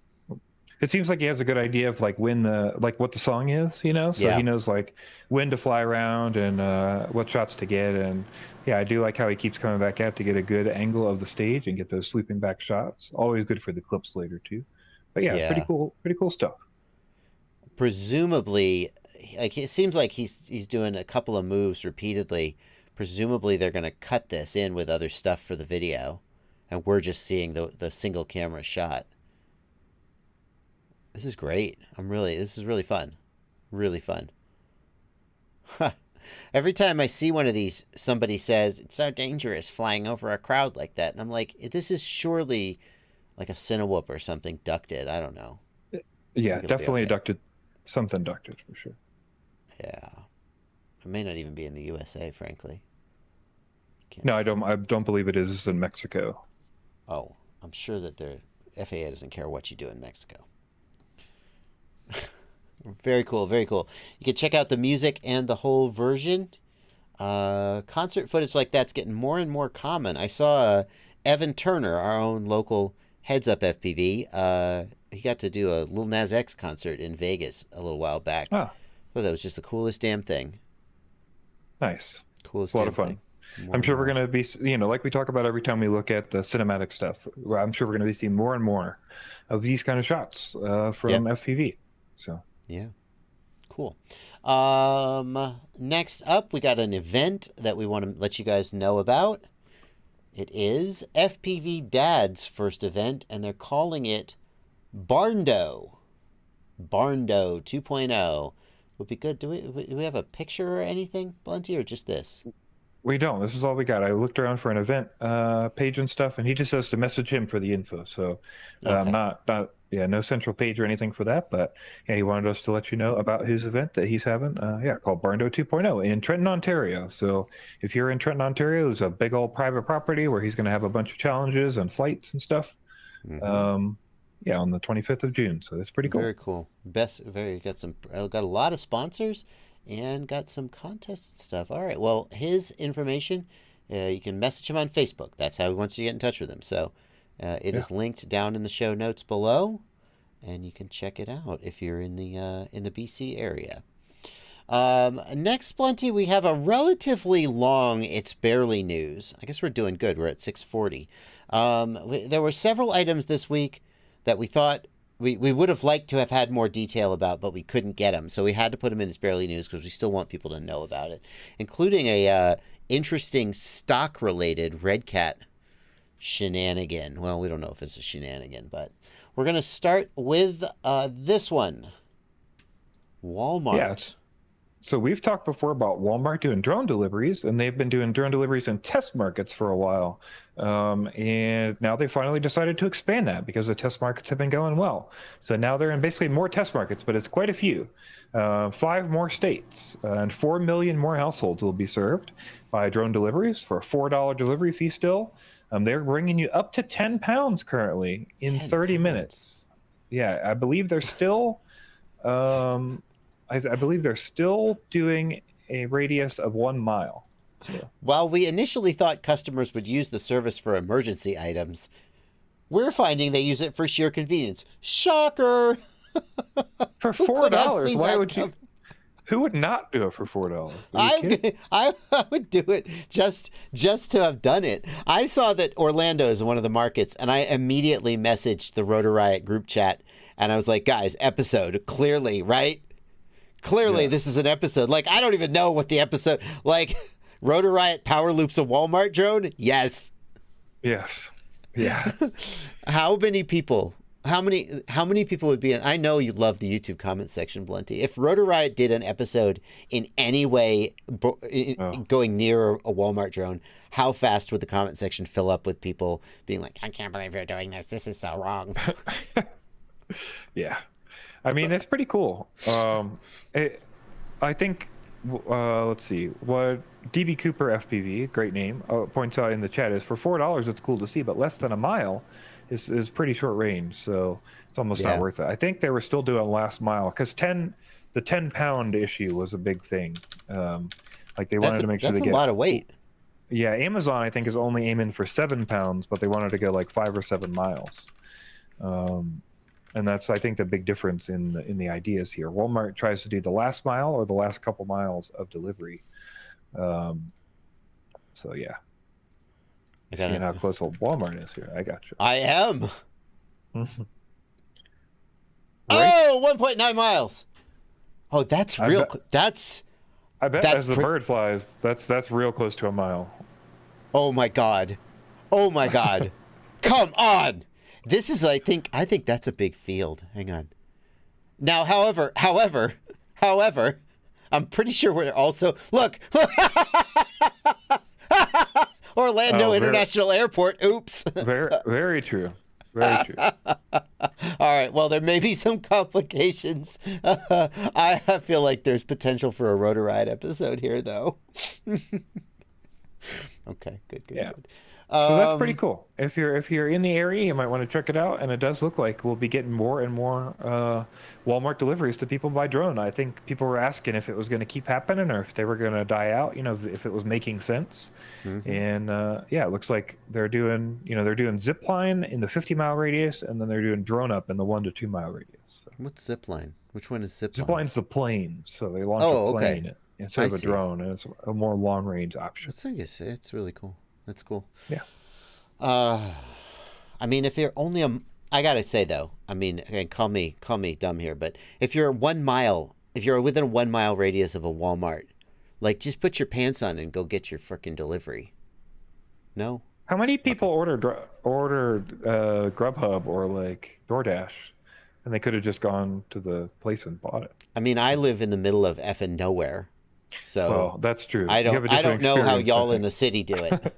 It seems like he has a good idea of like when what the song is, so he knows like when to fly around and what shots to get. And yeah, I do like how he keeps coming back out to get a good angle of the stage and get those sweeping back shots. Always good for the clips later too. But yeah, pretty cool stuff. Presumably, like it seems like he's doing a couple of moves repeatedly. Presumably they're going to cut this in with other stuff for the video, and we're just seeing the single camera shot. This is great. This is really fun. Really fun. Every time I see one of these, somebody says, it's so dangerous flying over a crowd like that. And I'm like, this is surely like a Cinewhoop or something ducted. I don't know. Yeah, definitely ducted. Something ducted for sure. Yeah. It may not even be in the USA, frankly. No, I don't believe it is. It's in Mexico. Oh, I'm sure that their FAA doesn't care what you do in Mexico. Very cool, very cool. You can check out the music and the whole version. Concert footage like that's getting more and more common. I saw Evan Turner, our own local heads-up FPV. He got to do a Lil Nas X concert in Vegas a little while back. Oh. So that was just the coolest damn thing. Nice. Coolest a lot damn of fun. Thing. I'm sure we're going to be, like we talk about every time we look at the cinematic stuff, I'm sure we're going to be seeing more and more of these kind of shots from FPV. So yeah, cool. Next up, we got an event that we want to let you guys know about. It is FPV Dad's first event, and they're calling it Barndo. Barndo 2.0 would be good. Do we have a picture or anything, Blunty, or just this? We don't. This is all we got. I looked around for an event page and stuff, and he just says to message him for the info. So no central page or anything for that. But yeah, he wanted us to let you know about his event that he's having. Called Barndo 2.0 in Trenton, Ontario. So if you're in Trenton, Ontario, there's a big old private property where he's going to have a bunch of challenges and flights and stuff. On the 25th of June. So that's pretty cool. Very cool. Got a lot of sponsors. And got some contest stuff. All right. Well, his information, you can message him on Facebook. That's how he wants you to get in touch with him. So it is linked down in the show notes below, and you can check it out if you're in the BC area. Next, Blunty, we have a relatively long It's Barely news. I guess we're doing good. We're at 6:40. There were several items this week that we thought we would have liked to have had more detail about, but we couldn't get them. So we had to put them in as Barely News because we still want people to know about it, including a interesting stock-related Redcat shenanigan. Well, we don't know if it's a shenanigan, but we're going to start with this one. Walmart. Yes. So we've talked before about Walmart doing drone deliveries, and they've been doing drone deliveries in test markets for a while. And now they finally decided to expand that because the test markets have been going well. So now they're in basically more test markets, but it's quite a few. 5 more states and 4 million more households will be served by drone deliveries for a $4 delivery fee still. They're bringing you up to 10 pounds currently in 30 minutes. Yeah, I believe they're still... I believe they're still doing a radius of 1 mile. So. While we initially thought customers would use the service for emergency items, we're finding they use it for sheer convenience. Shocker! For $4, why would you? Who would not do it for $4? I would do it just to have done it. I saw that Orlando is one of the markets, and I immediately messaged the Rotor Riot group chat, and I was like, guys, episode, clearly, right? Clearly, this is an episode. Like, I don't even know what the episode... Like, Rotor Riot power loops a Walmart drone? Yes. Yes. Yeah. How many people would be in... I know you love the YouTube comment section, Blunty. If Rotor Riot did an episode in any way going near a Walmart drone, how fast would the comment section fill up with people being like, I can't believe you're doing this. This is so wrong. Yeah. I mean, it's pretty cool. I think, let's see, what DB Cooper FPV, great name, points out in the chat is for $4, it's cool to see, but less than a mile is pretty short range, so it's almost not worth it. I think they were still doing last mile because the 10-pound issue was a big thing. Like they wanted to make sure they get... That's a lot of weight. Yeah, Amazon, I think, is only aiming for 7 pounds, but they wanted to go like 5 or 7 miles. And that's, I think, the big difference in the ideas here. Walmart tries to do the last mile or the last couple miles of delivery. So yeah, seeing how close old Walmart is here. I got you. I am. Oh, 1.9 miles. Oh, that's real. I bet as the bird flies, that's real close to a mile. Oh my God. Oh my God. Come on. This is, I think that's a big field. Hang on. Now, however, I'm pretty sure we're also, look, Orlando International Airport. Oops. Very true. Very true. All right. Well, there may be some complications. I feel like there's potential for a Rotor Riot episode here, though. Okay. Good. So that's pretty cool. If you're in the area, you might want to check it out. And it does look like we'll be getting more and more Walmart deliveries to people by drone. I think people were asking if it was going to keep happening or if they were going to die out. You know, if it was making sense. Mm-hmm. And it looks like they're doing zipline in the 50-mile radius, and then they're doing drone up in the 1 to 2 mile radius. So. What's zipline? Which one is zipline? Zipline's the plane. So they launch a plane instead of a drone, and it's a more long range option. It's really cool. That's cool. Yeah. I mean, if you're only I gotta say though, I mean, again, call me dumb here, but if you're within a 1 mile radius of a Walmart, like just put your pants on and go get your freaking delivery. No. How many people ordered Grubhub or like DoorDash, and they could have just gone to the place and bought it? I mean, I live in the middle of effing nowhere. So well, that's true. I don't know how y'all in the city do it.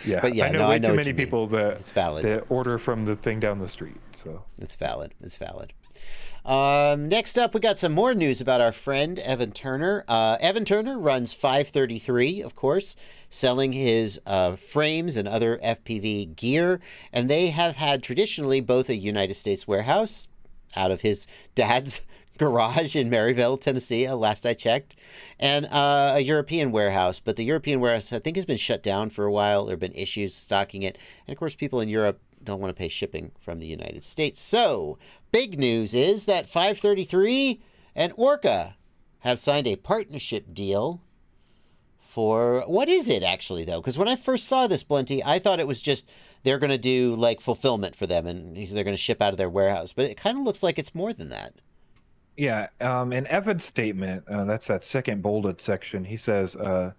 Yeah, but yeah, I know way too what many you mean. people that It's valid. that order from the thing down the street. So it's valid. Next up, we got some more news about our friend Evan Turner. Evan Turner runs 533, of course, selling his frames and other FPV gear. And they have had traditionally both a United States warehouse out of his dad's garage in Maryville, Tennessee, last I checked, and a European warehouse. But the European warehouse, I think, has been shut down for a while. There have been issues stocking it. And, of course, people in Europe don't want to pay shipping from the United States. So, big news is that 533 and Orqa have signed a partnership deal for, what is it actually, though? Because when I first saw this, Blunty, I thought it was just they're going to do, like, fulfillment for them, and they're going to ship out of their warehouse. But it kind of looks like it's more than that. yeah, in Evan's statement, that's that second bolded section. He says, a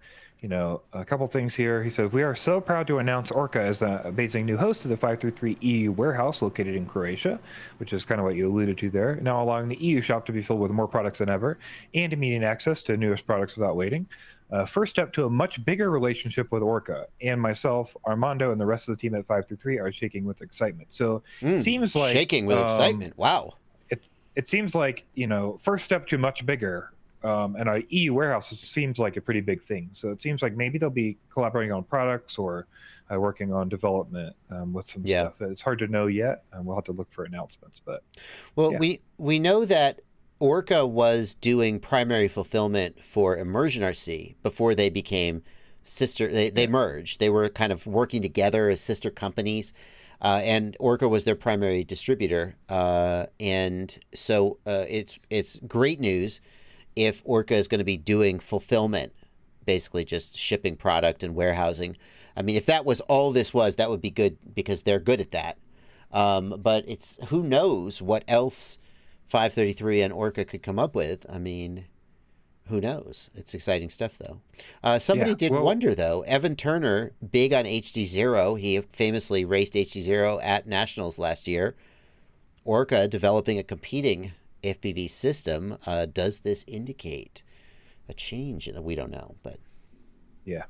couple things here. He says, we are so proud to announce Orqa as an amazing new host of the 533 EU warehouse located in Croatia, which is kind of what you alluded to there, now allowing the EU shop to be filled with more products than ever and immediate access to newest products without waiting. First step to a much bigger relationship with Orqa, and myself, Armando, and the rest of the team at 533 are shaking with excitement. So it seems like shaking with excitement. Wow. It seems like, first step to much bigger. And our EU warehouse seems like a pretty big thing. So it seems like maybe they'll be collaborating on products or working on development with some stuff. It's hard to know yet. We'll have to look for announcements. But we know that Orqa was doing primary fulfillment for Immersion RC before they became sister. They merged. They were kind of working together as sister companies. And Orqa was their primary distributor. And so it's great news if Orqa is going to be doing fulfillment, basically just shipping product and warehousing. I mean, if that was all this was, that would be good because they're good at that. But it's who knows what else 533 and Orqa could come up with. I mean, who knows? It's exciting stuff, though. Somebody did wonder, though. Evan Turner, big on HDZero. He famously raced HDZero at Nationals last year. Orqa developing a competing FPV system. Does this indicate a change? We don't know, but yeah,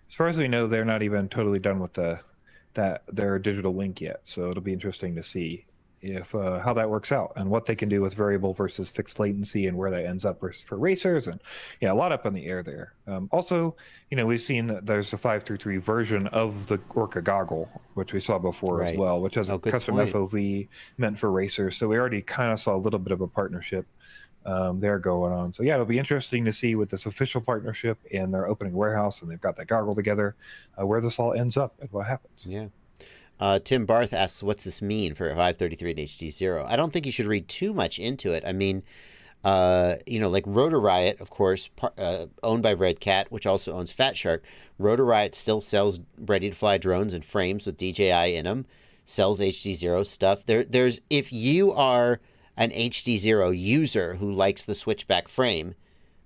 as far as we know, they're not even totally done with their digital link yet. So it'll be interesting to see if how that works out and what they can do with variable versus fixed latency and where that ends up for racers. And a lot up in the air there. Also, we've seen that there's a 533 version of the Orqa goggle, which we saw before as well, which has a custom FOV meant for racers. So we already kind of saw a little bit of a partnership there going on. So it'll be interesting to see with this official partnership and their opening warehouse, and they've got that goggle together, where this all ends up and what happens. Yeah. Tim Barth asks, what's this mean for 533 and HDZero? I don't think you should read too much into it. I mean, like Rotor Riot, of course, owned by Redcat, which also owns Fat Shark. Rotor Riot still sells ready-to-fly drones and frames with DJI in them, sells HDZero stuff. There's if you are an HDZero user who likes the switchback frame,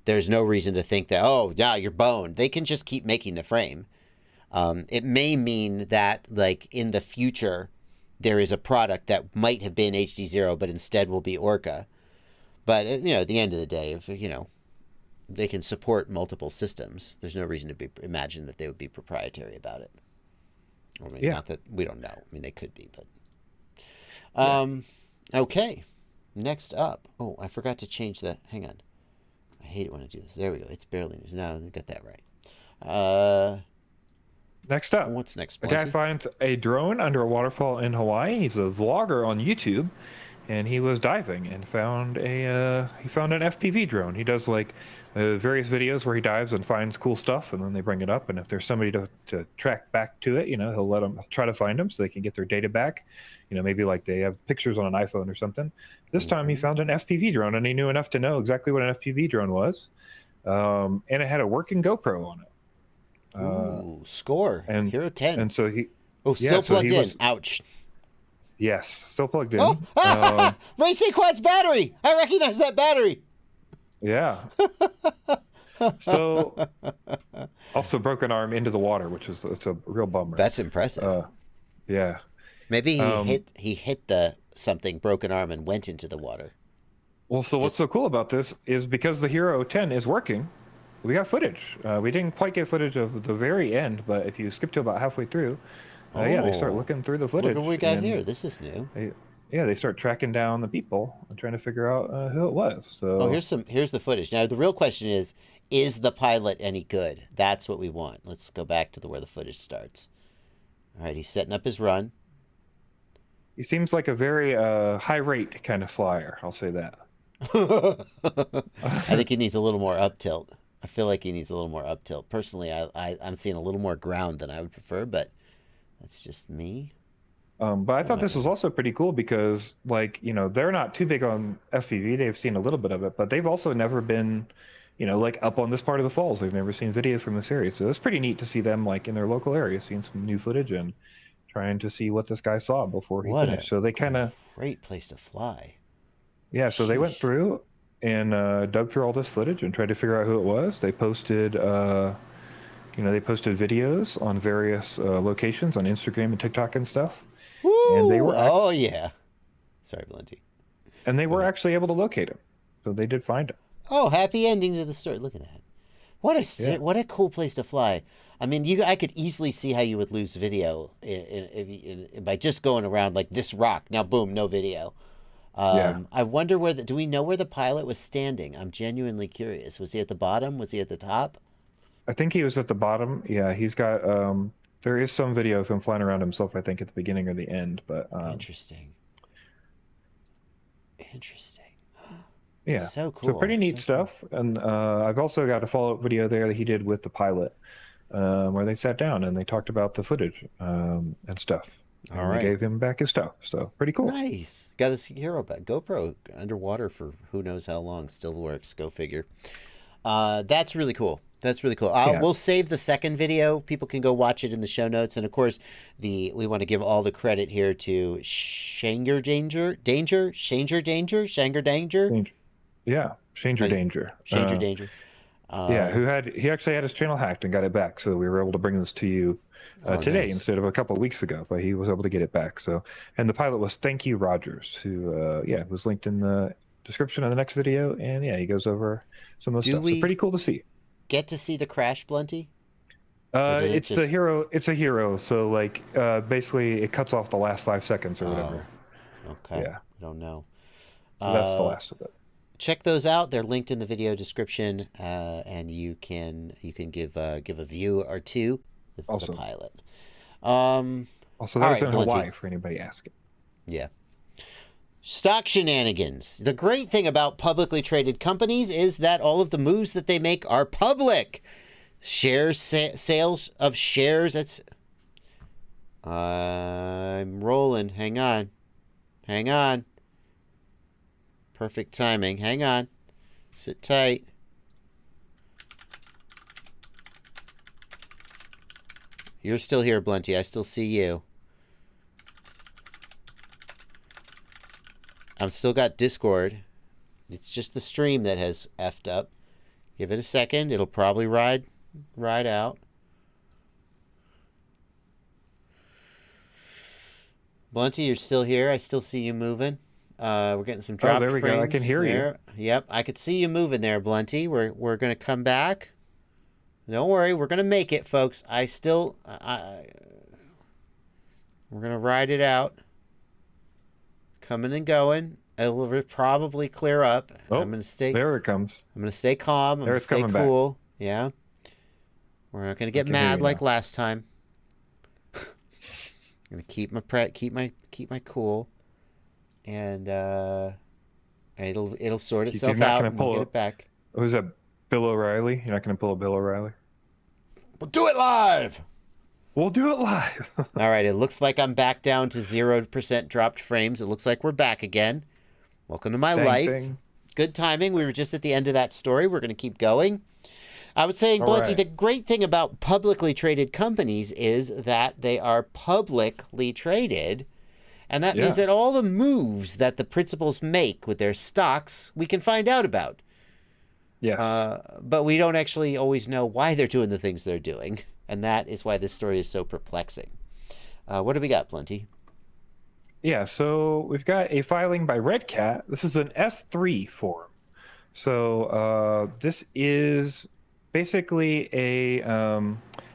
there's no reason to think that, you're boned. They can just keep making the frame. It may mean that, like, in the future, there is a product that might have been HDZero, but instead will be Orqa. But, at the end of the day, if, they can support multiple systems, there's no reason to imagine that they would be proprietary about it. Or maybe not that, we don't know. I mean, they could be, but... Okay. Next up. Oh, I forgot to change the... Hang on. I hate it when I do this. There we go. It's barely news. Now I got that right. Next up, what's next? A guy finds a drone under a waterfall in Hawaii. He's a vlogger on YouTube, and he was diving and found an FPV drone. He does various videos where he dives and finds cool stuff, and then they bring it up. And if there's somebody to track back to it, he'll let them try to find them so they can get their data back. Maybe like they have pictures on an iPhone or something. This time he found an FPV drone, and he knew enough to know exactly what an FPV drone was, and it had a working GoPro on it. Score and Hero 10, and so he still plugged in. Ouch. Yes, still plugged in. Racing Quad's battery. I recognize that battery. Yeah. So also broken arm into the water, which is it's a real bummer. That's impressive. Yeah. Maybe he hit the something broken arm and went into the water. Well, so what's so cool about this is because the Hero 10 is working. we got footage. We didn't quite get footage of the very end, but if you skip to about halfway through, yeah, they start looking through the footage. Look what we got here. This is new. They start tracking down the people and trying to figure out who it was. So here's the footage. Now the real question is the pilot any good? That's what we want. Let's go back to where the footage starts. All right, he's setting up his run. He seems like a very high rate kind of flyer. I'll say that. I think he needs a little more up tilt. I feel like he needs a little more up tilt. Personally, I'm seeing a little more ground than I would prefer, but that's just me. But I thought this was also pretty cool because, like, you know, they're not too big on FPV. They've seen a little bit of it, but they've also never been, you know, like up on this part of the falls. They've never seen video from this area. So it's pretty neat to see them, like, in their local area, seeing some new footage and trying to see what this guy saw before he finished. So they kind of... Great place to fly. Yeah, so they went through and dug through all this footage and tried to figure out who it was. They posted... they posted videos on various locations on Instagram and TikTok and stuff. Woo! And they were sorry, Blunty. And they were actually able to locate him, so they did find him. Oh, happy ending to the story! Look at that. What a cool place to fly. I mean, I could easily see how you would lose video by just going around like this rock. Now, boom, no video. I wonder do we know where the pilot was standing? I'm genuinely curious. Was he at the bottom? Was he at the top? I think he was at the bottom. Yeah, he's got. There is some video of him flying around himself, I think, at the beginning or the end. But interesting. Yeah, so cool. So pretty neat stuff. And I've also got a follow-up video there that he did with the pilot, where they sat down and they talked about the footage and stuff. All right. They gave him back his stuff. So pretty cool. Nice. Got his hero back. GoPro underwater for who knows how long. Still works. Go figure. That's really cool. We'll save the second video. People can go watch it in the show notes. And of course, we want to give all the credit here to Shanger Danger. Yeah, Shanger Danger. Shanger Danger. He actually had his channel hacked and got it back. So we were able to bring this to you today instead of a couple of weeks ago. But he was able to get it back. So, and the pilot was Thank You Rogers, who was linked in the description of the next video. And he goes over some of the stuff. So pretty cool to see. Get to see the crash, Blunty? It's a hero. So like basically it cuts off the last 5 seconds or whatever. Okay. Yeah. I don't know. So that's the last of it. Check those out. They're linked in the video description, and you can give a view or two of the pilot. Also, that was in Hawaii for anybody asking. Yeah. Stock shenanigans. The great thing about publicly traded companies is that all of the moves that they make are public. Sales of shares. I'm rolling. Hang on. Perfect timing. Hang on. Sit tight. You're still here, Blunty. I still see you. I've still got Discord. It's just the stream that has effed up. Give it a second. It'll probably ride out. Blunty, you're still here. I still see you moving. We're getting some drop frames. Oh, there we go. I can hear you. Yep, I could see you moving there, Blunty. We're going to come back. Don't worry. We're going to make it, folks. We're going to ride it out. Coming and going. It'll probably clear up. Oh, I'm going to stay. There it comes. I'm going to stay calm. I'm going to stay cool. Back. Yeah. We're not going to get mad like last time. I'm going to keep my cool, and it'll sort itself out and we'll get it back. Who's that? Bill O'Reilly? You're not going to pull a Bill O'Reilly? We'll do it live. We'll do it live. All right. It looks like I'm back down to 0% dropped frames. It looks like we're back again. Welcome to my life. Good timing. We were just at the end of that story. We're going to keep going. I was saying, Blunty, the great thing about publicly traded companies is that they are publicly traded. And that means that all the moves that the principals make with their stocks, we can find out about. Yes. But we don't actually always know why they're doing the things they're doing. And that is why this story is so perplexing. What do we got, Blunty? Yeah, so we've got a filing by Redcat. This is an S3 form. So this is basically a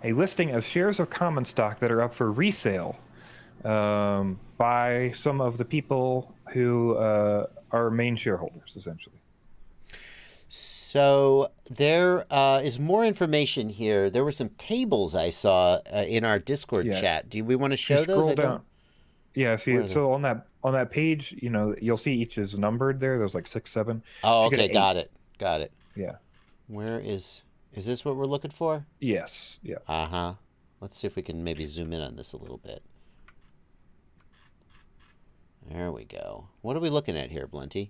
listing of shares of common stock that are up for resale by some of the people who are main shareholders, essentially. So there is more information here. There were some tables I saw in our Discord chat. Do we want to show those? Scroll down. Yeah, so on that page, you'll see each is numbered there. There's like 6, 7. Oh, okay, got it. Yeah. Where is this what we're looking for? Yes. Yeah. Uh-huh. Let's see if we can maybe zoom in on this a little bit. There we go. What are we looking at here, Blunty?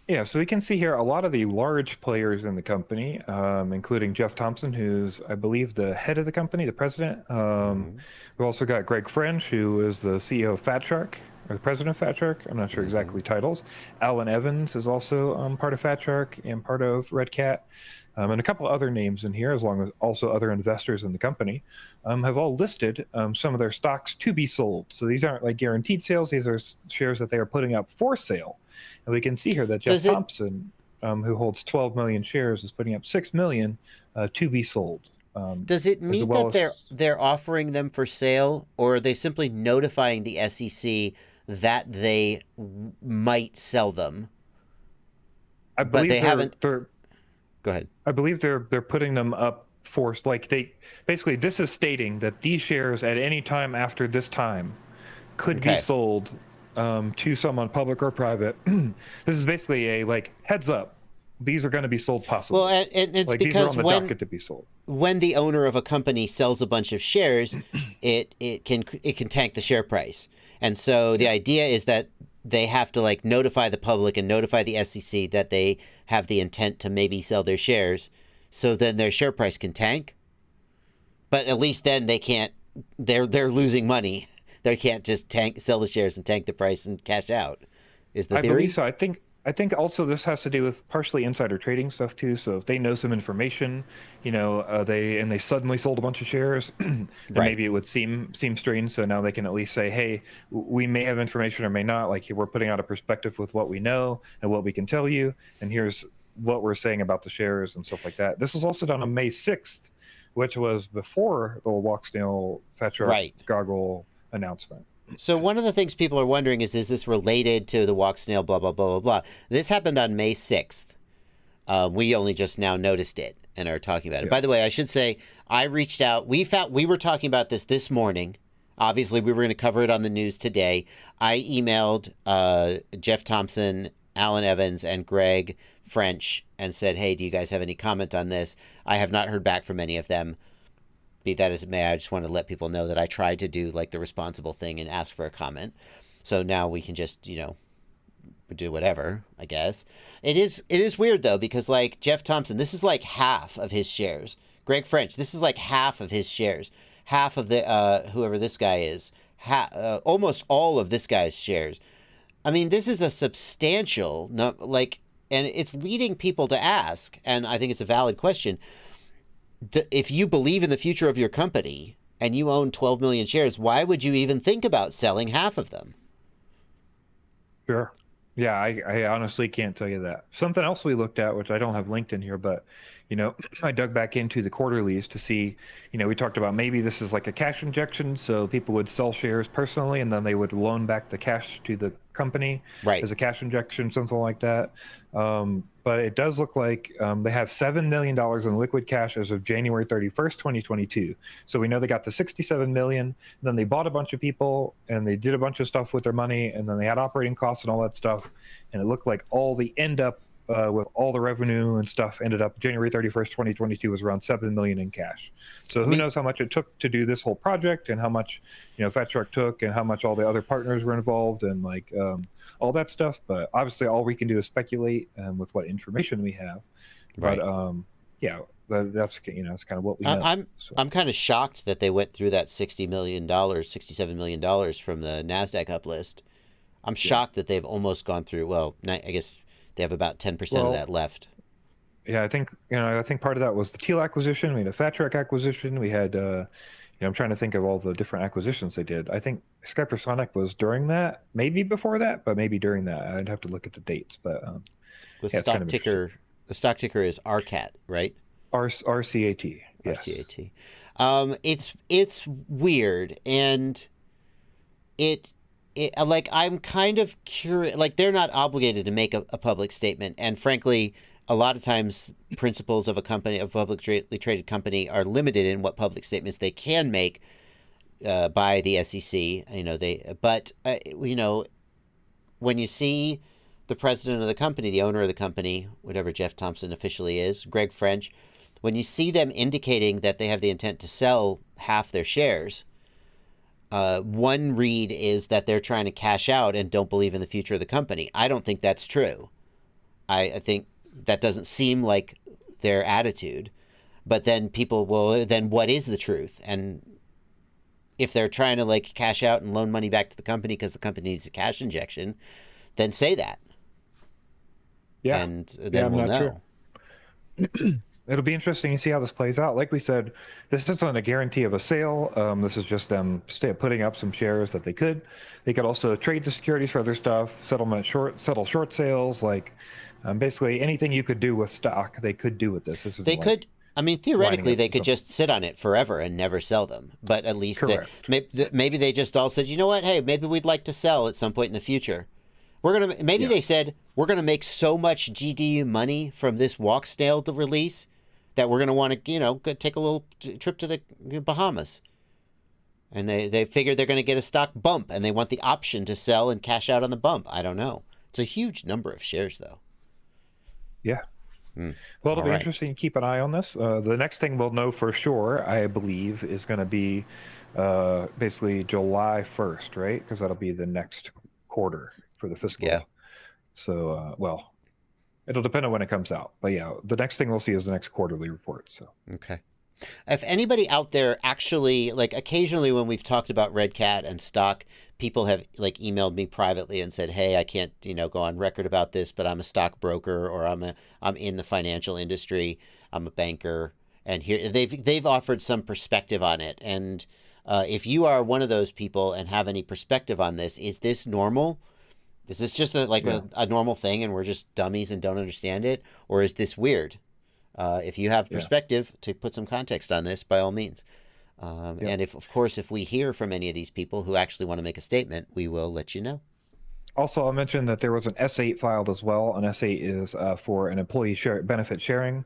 Yeah, so we can see here a lot of the large players in the company, including Jeff Thompson, who's, I believe, the head of the company, the president. We've also got Greg French, who is the CEO of Fat Shark, or the president of Fat Shark. I'm not sure exactly titles. Alan Evans is also part of Fat Shark and part of Redcat. And a couple other names in here, as long as also other investors in the company, have all listed some of their stocks to be sold. So these aren't like guaranteed sales. These are shares that they are putting up for sale. And we can see here that Jeff Thompson, who holds 12 million shares, is putting up 6 million to be sold. Does it mean that they're offering them for sale, or are they simply notifying the SEC that they might sell them? I believe they haven't. Go ahead. I believe they're putting them up for, like, they basically, this is stating that these shares at any time after this time could be sold to someone, public or private. This is basically a, like, heads up. These are going to be sold possibly. Well, and it's like, because these are on the docket to be sold. When the owner of a company sells a bunch of shares, it can tank the share price. And so the idea is that they have to, like, notify the public and notify the SEC that they have the intent to maybe sell their shares, so then their share price can tank. But at least then they can't. They're losing money. They can't just sell the shares and tank the price and cash out. Is the theory? I believe so. I think also this has to do with partially insider trading stuff too. So if they know some information, they suddenly sold a bunch of shares, then maybe it would seem strange. So now they can at least say, hey, we may have information or may not. Like, we're putting out a perspective with what we know and what we can tell you, and here's what we're saying about the shares and stuff like that. This was also done on May 6th, which was before the Walksnail Fat Shark goggle announcement. So one of the things people are wondering is this related to the Walksnail, blah, blah, blah, blah, blah. This happened on May 6th. We only just now noticed it and are talking about it. By the way, I should say, I reached out. We were talking about this morning. Obviously, we were going to cover it on the news today. I emailed Jeff Thompson, Alan Evans, and Greg French and said, hey, do you guys have any comment on this? I have not heard back from any of them. Be that as it may, I just want to let people know that I tried to do, like, the responsible thing and ask for a comment. So now we can just, do whatever, I guess. It is weird, though, because, like, Jeff Thompson, this is like half of his shares. Greg French, this is like half of his shares. Half of the, whoever this guy is, almost all of this guy's shares. I mean, this is a substantial, and it's leading people to ask, and I think it's a valid question. If you believe in the future of your company and you own 12 million shares, why would you even think about selling half of them? Sure. Yeah, I honestly can't tell you that. Something else we looked at, which I don't have linked in here, but, I dug back into the quarterlies to see, we talked about maybe this is like a cash injection, so people would sell shares personally and then they would loan back the cash to the company as a cash injection, something like that. But it does look like they have $7 million in liquid cash as of January 31st, 2022. So we know they got the $67 million, then they bought a bunch of people and they did a bunch of stuff with their money, and then they had operating costs and all that stuff. And it looked like all the end up with all the revenue and stuff ended up January 31st, 2022 was around $7 million in cash. So who knows how much it took to do this whole project and how much, Fat Shark took and how much all the other partners were involved and all that stuff. But obviously all we can do is speculate with what information we have. But that's, it's kind of what we know. I'm kind of shocked that they went through that $67 million from the NASDAQ uplist. I'm shocked that they've almost gone through, well, I guess they have about 10% of that left. Yeah, I think part of that was the Teal acquisition. We had a Fat Shark acquisition. We had, I'm trying to think of all the different acquisitions they did. I think Skypersonic was during that, maybe before that, but maybe during that. I'd have to look at the dates. But the stock ticker is RCAT, right? RCAT. Yes. RCAT. It's weird, and it like, I'm kind of curious. Like, they're not obligated to make a public statement, and frankly, a lot of times principals of a company, of publicly traded company, are limited in what public statements they can make by the SEC. When you see the president of the company, the owner of the company, whatever Jeff Thompson officially is, Greg French, when you see them indicating that they have the intent to sell half their shares, one read is that they're trying to cash out and don't believe in the future of the company. I don't think that's true. I think that doesn't seem like their attitude. But then people will, then what is the truth? And if they're trying to, like, cash out and loan money back to the company because the company needs a cash injection, then say that. Yeah. And then we'll know. Sure. It'll be interesting to see how this plays out. Like we said, this isn't a guarantee of a sale. This is just them putting up some shares that they could. They could also trade the securities for other stuff, settle short sales, like basically anything you could do with stock, they could do with this. They could. I mean, theoretically, they could just sit on it forever and never sell them. But at least maybe they just all said, you know what? Hey, maybe we'd like to sell at some point in the future. They said, we're going to make so much GD money from this walk snail release that we're going to want to, go take a little trip to the Bahamas. And they figure they're going to get a stock bump, and they want the option to sell and cash out on the bump. I don't know. It's a huge number of shares, though. Yeah. Well, it'll be interesting to keep an eye on this. The next thing we'll know for sure, I believe, is going to be basically July 1st, right? Because that'll be the next quarter for the fiscal. Yeah. So, it'll depend on when it comes out. But yeah, the next thing we'll see is the next quarterly report. So. Okay. If anybody out there actually, like, occasionally when we've talked about Redcat and stock, people have, like, emailed me privately and said, hey, I can't, go on record about this, but I'm a stockbroker, or I'm in the financial industry. I'm a banker. And here they've offered some perspective on it. And if you are one of those people and have any perspective on this, is this normal? Is this just a normal thing and we're just dummies and don't understand it? Or is this weird? If you have perspective to put some context on this, by all means. And if we hear from any of these people who actually want to make a statement, we will let you know. Also, I'll mention that there was an S8 filed as well. An S8 is for an employee benefit sharing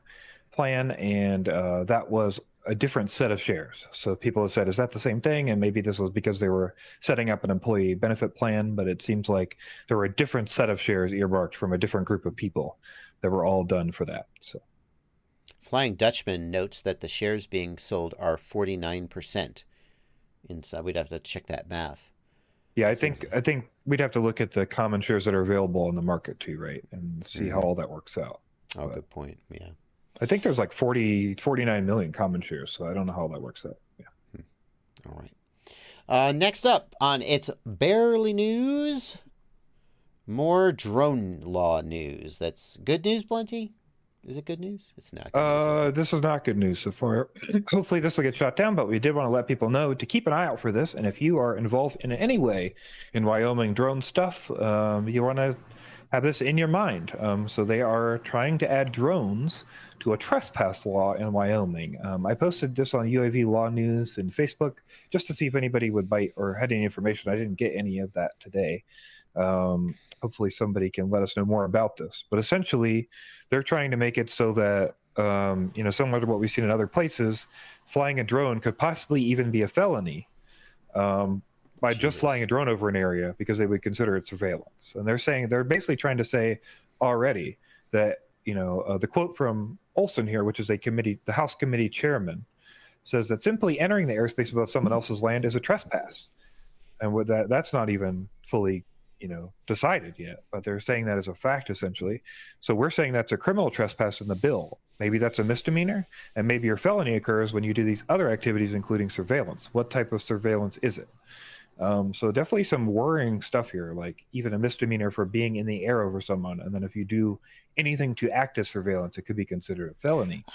plan, and that was a different set of shares. So people have said, is that the same thing? And maybe this was because they were setting up an employee benefit plan, but it seems like there were a different set of shares earmarked from a different group of people that were all done for that. So. Flying Dutchman notes that the shares being sold are 49% inside. We'd have to check that math. Yeah, I think we'd have to look at the common shares that are available in the market too, right? And see how all that works out. Oh, good point. Yeah. I think there's like 49 million common shares, so I don't know how that works out. Yeah. All right. Next up on It's Barely News, more drone law news. That's good news, Blunty? Is it good news? It's not good news. This is not good news so far. Hopefully this will get shot down, but we did want to let people know to keep an eye out for this. And if you are involved in any way in Wyoming drone stuff, you want to have this in your mind. So they are trying to add drones to a trespass law in Wyoming. I posted this on UAV Law News and Facebook just to see if anybody would bite or had any information. I didn't get any of that today. Hopefully somebody can let us know more about this. But essentially, they're trying to make it so that, similar to what we've seen in other places, flying a drone could possibly even be a felony by just flying a drone over an area, because they would consider it surveillance. And they're basically trying to say already that, the quote from Olson here, which is the House committee chairman, says that simply entering the airspace above someone else's land is a trespass. And with that's not even fully decided yet, but they're saying that as a fact, essentially. So we're saying that's a criminal trespass in the bill. Maybe that's a misdemeanor, and maybe your felony occurs when you do these other activities, including surveillance. What type of surveillance is it? So definitely some worrying stuff here, like even a misdemeanor for being in the air over someone, and then if you do anything to act as surveillance, it could be considered a felony.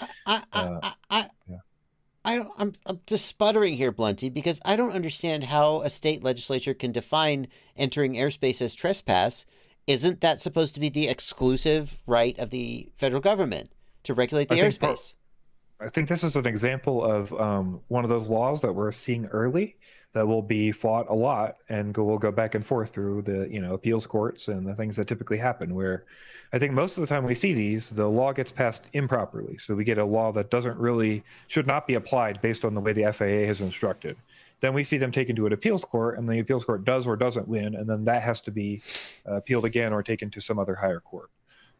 I'm just sputtering here, Blunty, because I don't understand how a state legislature can define entering airspace as trespass. Isn't that supposed to be the exclusive right of the federal government to regulate the airspace? I think this is an example of one of those laws that we're seeing early that will be fought a lot, and will go back and forth through the appeals courts and the things that typically happen, where I think most of the time we see these, the law gets passed improperly. So we get a law that should not be applied based on the way the FAA has instructed. Then we see them taken to an appeals court, and the appeals court does or doesn't win, and then that has to be appealed again or taken to some other higher court.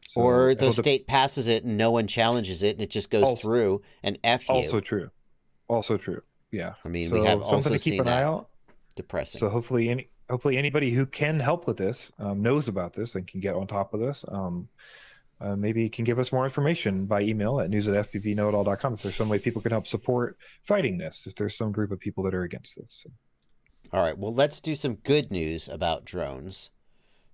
So or the state passes it and no one challenges it, and it just goes through, and F you. Also true. Yeah. I mean, so we have also something to keep seen an eye out. Depressing. So hopefully anybody who can help with this knows about this and can get on top of this. Maybe can give us more information by email at news@fpvknowitall.com if there's some way people can help support fighting this, if there's some group of people that are against this. All right, well, let's do some good news about drones.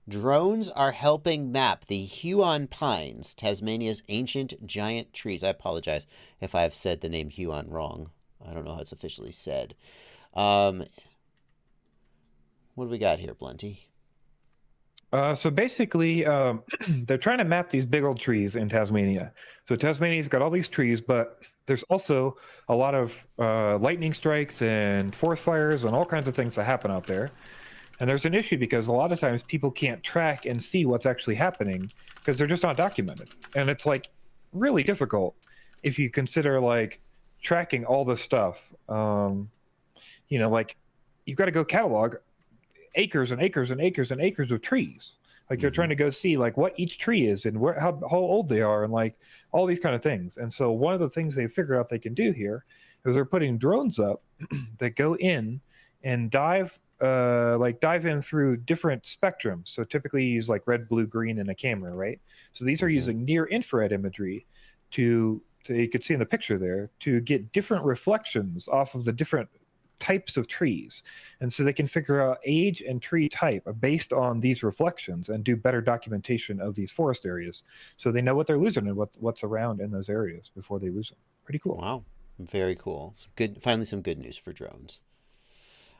Drones are helping map the Huon Pines, Tasmania's ancient giant trees. I apologize if I have said the name Huon wrong. I don't know how it's officially said. What do we got here, Blunty? So basically, they're trying to map these big old trees in Tasmania. So Tasmania's got all these trees, but there's also a lot of lightning strikes and forest fires and all kinds of things that happen out there. And there's an issue because a lot of times people can't track and see what's actually happening because they're just not documented. And it's like really difficult if you consider like tracking all this stuff. Like you've got to go catalog acres and acres and acres and acres of trees. Like they're trying to go see like what each tree is and how old they are and like all these kind of things. And so one of the things they figured out they can do here is they're putting drones up that go in and dive in through different spectrums. So typically you use like red, blue, green in a camera, right? So these are using near infrared imagery to you could see in the picture there, to get different reflections off of the different types of trees. And so they can figure out age and tree type based on these reflections and do better documentation of these forest areas. So they know what they're losing and what's around in those areas before they lose them. Pretty cool. Wow. Very cool. Finally some good news for drones.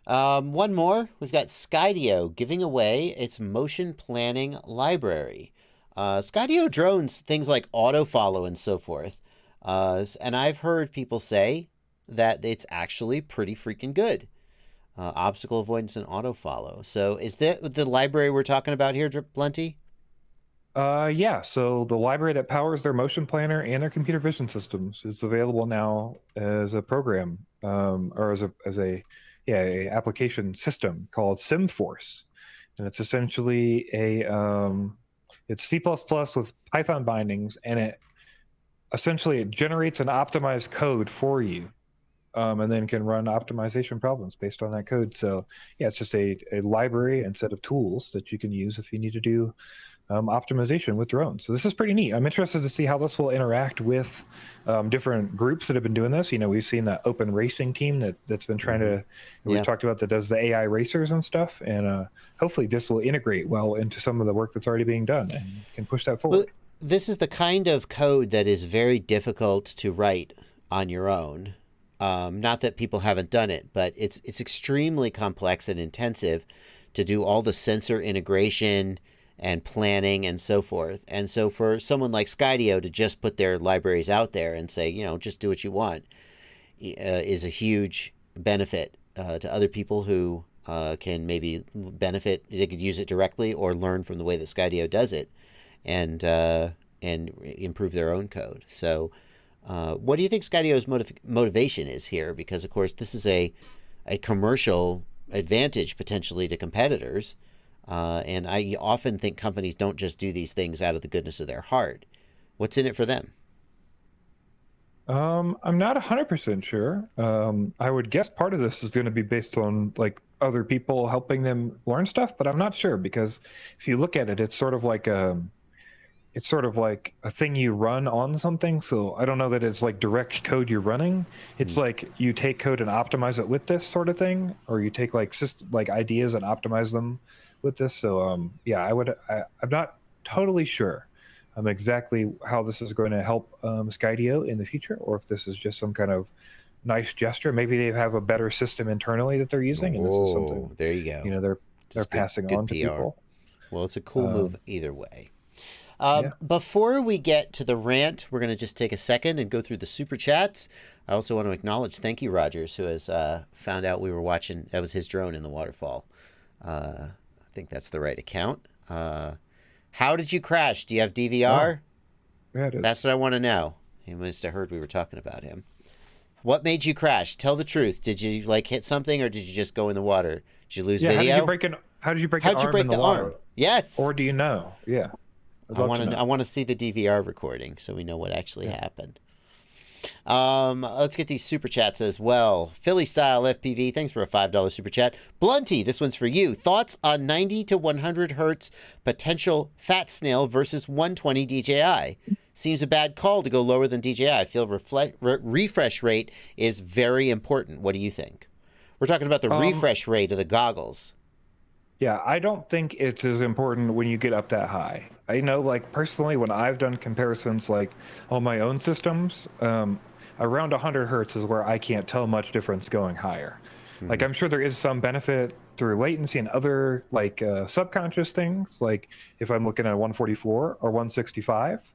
One more. We've got Skydio giving away its motion planning library. Skydio drones, things like auto follow and so forth. And I've heard people say that it's actually pretty freaking good. Obstacle avoidance and auto follow. So is that the library we're talking about here, Blunty? Yeah. So the library that powers their motion planner and their computer vision systems is available now as a program, or as a application system called SimForce. And it's essentially it's C++ with Python bindings, and it generates an optimized code for you, and then can run optimization problems based on that code. So yeah, it's just a library and set of tools that you can use if you need to do optimization with drones. So this is pretty neat. I'm interested to see how this will interact with different groups that have been doing this. We've seen that open racing team that's been trying to, we've talked about, that does the AI racers and stuff. And hopefully this will integrate well into some of the work that's already being done and can push that forward. Well, this is the kind of code that is very difficult to write on your own. Not that people haven't done it, but it's extremely complex and intensive to do all the sensor integration and planning and so forth. And so for someone like Skydio to just put their libraries out there and say, just do what you want, is a huge benefit to other people who can maybe benefit. They could use it directly or learn from the way that Skydio does it and improve their own code. So what do you think Skydio's motivation is here? Because, of course, this is a commercial advantage potentially to competitors. And I often think companies don't just do these things out of the goodness of their heart. What's in it for them? I'm not 100% sure. I would guess part of this is going to be based on like other people helping them learn stuff, but I'm not sure, because if you look at it, it's sort of like a thing you run on something. So I don't know that it's like direct code you're running. It's like you take code and optimize it with this sort of thing, or you take like ideas and optimize them with this. So I'm not totally sure exactly how this is going to help Skydio in the future, or if this is just some kind of nice gesture. Maybe they have a better system internally that they're using, and this is something, there you go, they're passing on to people. Well, it's a cool move either way. Before we get to the rant, we're going to just take a second and go through the super chats. I also want to acknowledge, thank you, Rogers, who has found out we were watching. That was his drone in the waterfall. I think that's the right account. How did you crash? Do you have DVR? Oh, yeah, it is. That's what I want to know. He must have heard we were talking about him. What made you crash? Tell the truth. Did you like hit something, or did you just go in the water? Did you lose video? How did you break the arm? Yes. Or do you know? Yeah. I want to see the DVR recording so we know what actually happened. Let's get these super chats as well. Philly Style FPV, thanks for a $5 super chat. Blunty, this one's for you. Thoughts on 90 to 100 hertz potential fat snail versus 120 DJI? Seems a bad call to go lower than DJI. I feel refresh rate is very important. What do you think? We're talking about the refresh rate of the goggles. Yeah, I don't think it's as important when you get up that high. I know, like, personally, when I've done comparisons, like, on my own systems, around 100 hertz is where I can't tell much difference going higher. Mm-hmm. Like, I'm sure there is some benefit through latency and other, like, subconscious things, like if I'm looking at a 144 or 165.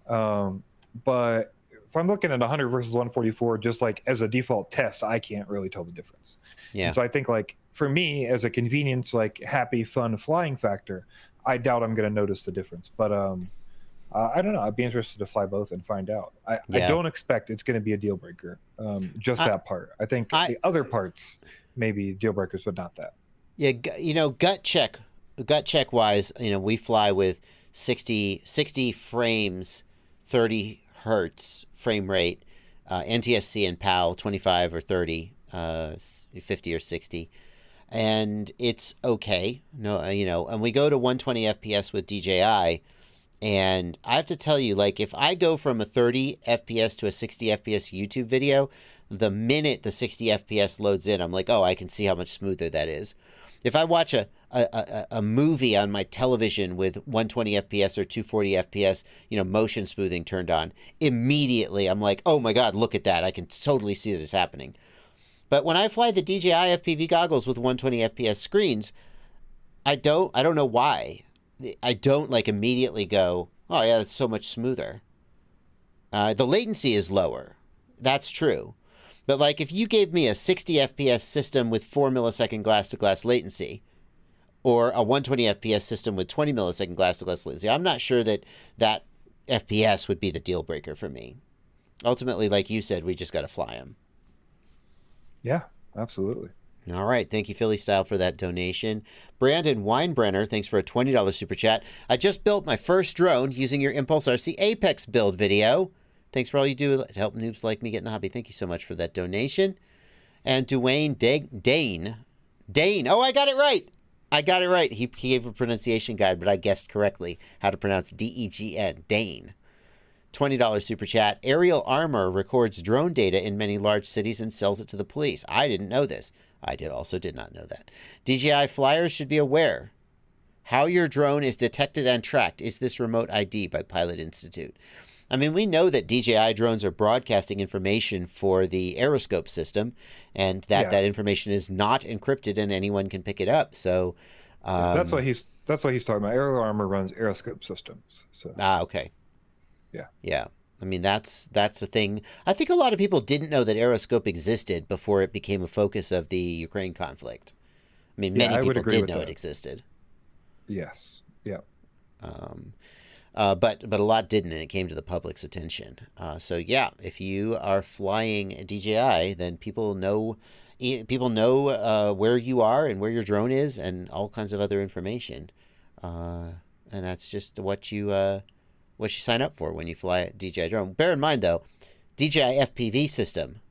But if I'm looking at 100 versus 144, just like as a default test, I can't really tell the difference. Yeah. And so I think, like, for me, as a convenience, like, happy, fun flying factor, I doubt I'm going to notice the difference. But I don't know. I'd be interested to fly both and find out. I don't expect it's going to be a deal breaker. Just that part. I think the other parts maybe deal breakers, but not that. Yeah, you know, gut check wise, you know, we fly with 60 frames, 30 hertz frame rate, NTSC and PAL 25 or 30, 50 or 60. And it's okay. No, you know, and we go to 120 FPS with DJI, and I have to tell you, like, if I go from a 30 FPS to a 60 FPS YouTube video, the minute the 60 FPS loads in, I'm like, oh, I can see how much smoother that is. If I watch a movie on my television with 120 FPS or 240 FPS, you know, motion smoothing turned on, immediately I'm like, oh my God, look at that. I can totally see that it's happening. But when I fly the DJI FPV goggles with 120 FPS screens, I don't know why. I don't, like, immediately go, oh yeah, that's so much smoother. The latency is lower. That's true. But, like, if you gave me a 60 FPS system with 4 millisecond glass-to-glass latency, or a 120 FPS system with 20 millisecond glass-to-glass latency, I'm not sure that that FPS would be the deal breaker for me. Ultimately, like you said, we just got to fly them. Yeah, absolutely. All right. Thank you, Philly Style, for that donation. Brandon Weinbrenner, thanks for a $20 super chat. I just built my first drone using your Impulse RC Apex build video. Thanks for all you do to help noobs like me get in the hobby. Thank you so much for that donation. And Dwayne Dane. Oh, I got it right. He gave a pronunciation guide, but I guessed correctly how to pronounce D-E-G-N. Dane. $20 super chat. Aerial Armor records drone data in many large cities and sells it to the police. I didn't know this. I also did not know that. DJI flyers should be aware how your drone is detected and tracked. Is this remote ID by Pilot Institute? I mean, we know that DJI drones are broadcasting information for the Aeroscope system, and that information is not encrypted and anyone can pick it up. So that's what he's talking about. Aerial Armor runs Aeroscope systems. So. Okay. Yeah. I mean, that's the thing. I think a lot of people didn't know that Aeroscope existed before it became a focus of the Ukraine conflict. I mean, many people did know it existed. Yes. Yeah. But a lot didn't, and it came to the public's attention. So yeah, if you are flying DJI, then people know where you are and where your drone is, and all kinds of other information. And that's just what you sign up for when you fly a DJI drone. Bear in mind, though, DJI FPV system,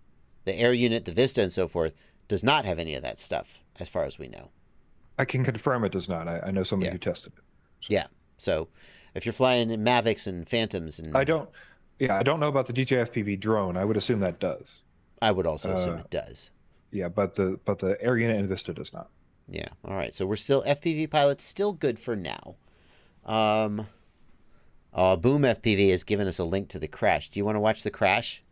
the air unit, the Vista, and so forth, does not have any of that stuff, as far as we know. I can confirm it does not. I know somebody who tested it. So. Yeah. So if you're flying in Mavics and Phantoms, and I don't know about the DJI FPV drone. I would assume that does. I would also assume it does. Yeah, but the air unit and Vista does not. Yeah. All right. So we're still FPV pilots, still good for now. Boom FPV has given us a link to the crash. Do you want to watch the crash?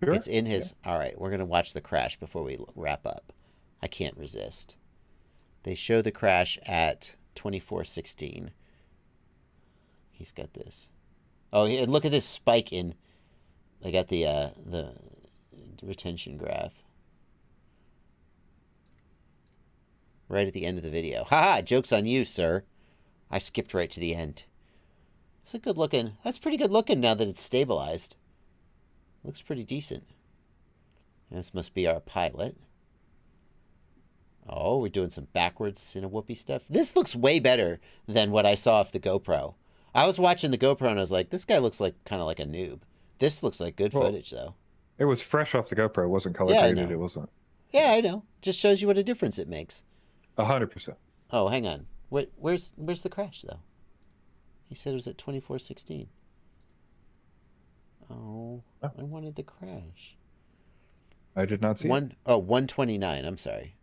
Sure. It's in his... Yeah. All right, we're going to watch the crash before we wrap up. I can't resist. They show the crash at 24:16. He's got this. Oh, and look at this spike in. I got the retention graph. Right at the end of the video. Haha, joke's on you, sir. I skipped right to the end. It's a good looking. That's pretty good looking now that it's stabilized. Looks pretty decent. This must be our pilot. Oh, we're doing some backwards in a whoopee stuff. This looks way better than what I saw off the GoPro. I was watching the GoPro and I was like, this guy looks like kind of like a noob. This looks like good footage though. It was fresh off the GoPro. It wasn't color graded. It wasn't. Yeah, I know. Just shows you what a difference it makes. 100%. Oh, hang on. Where's the crash though? He said it was at 2416. Oh, I wanted the crash. I did not see it. 129. I'm sorry.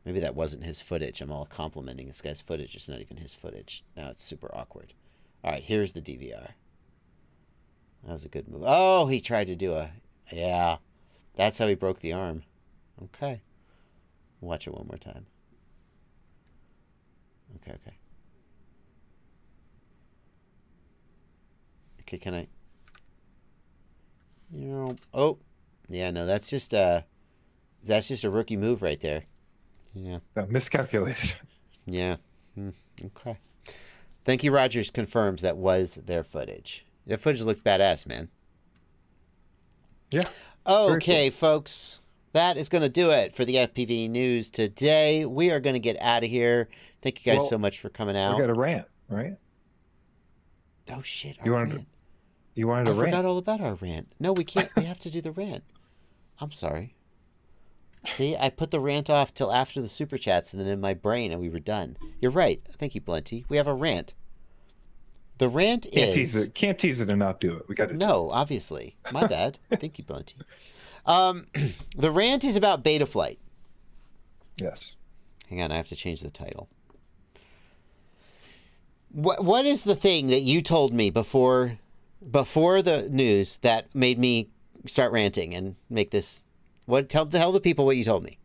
Maybe that wasn't his footage. I'm all complimenting this guy's footage. It's not even his footage. Now it's super awkward. All right, here's the DVR. That was a good move. Oh, he tried to do a... Yeah, that's how he broke the arm. Okay. Watch it one more time. Okay. Okay, can I... Oh, yeah, no, that's just a rookie move right there. Yeah. Miscalculated. Yeah. Okay. Thank you, Rogers confirms that was their footage. Their footage looked badass, man. Yeah. Okay, cool. Folks. That is going to do it for the FPV news today. We are going to get out of here. Thank you guys so much for coming out. We got a rant, right? Oh, shit. You wanted a rant? I forgot all about our rant. No, we can't. We have to do the rant. I'm sorry. See, I put the rant off till after the super chats and then in my brain and we were done. You're right. Thank you, Blunty. We have a rant. The rant is... Can't tease it and not do it. We got to... No, obviously. My bad. Thank you, Blunty. The rant is about Betaflight. Yes. Hang on, I have to change the title. What is the thing that you told me before the news that made me start ranting and make this... Tell the people what you told me.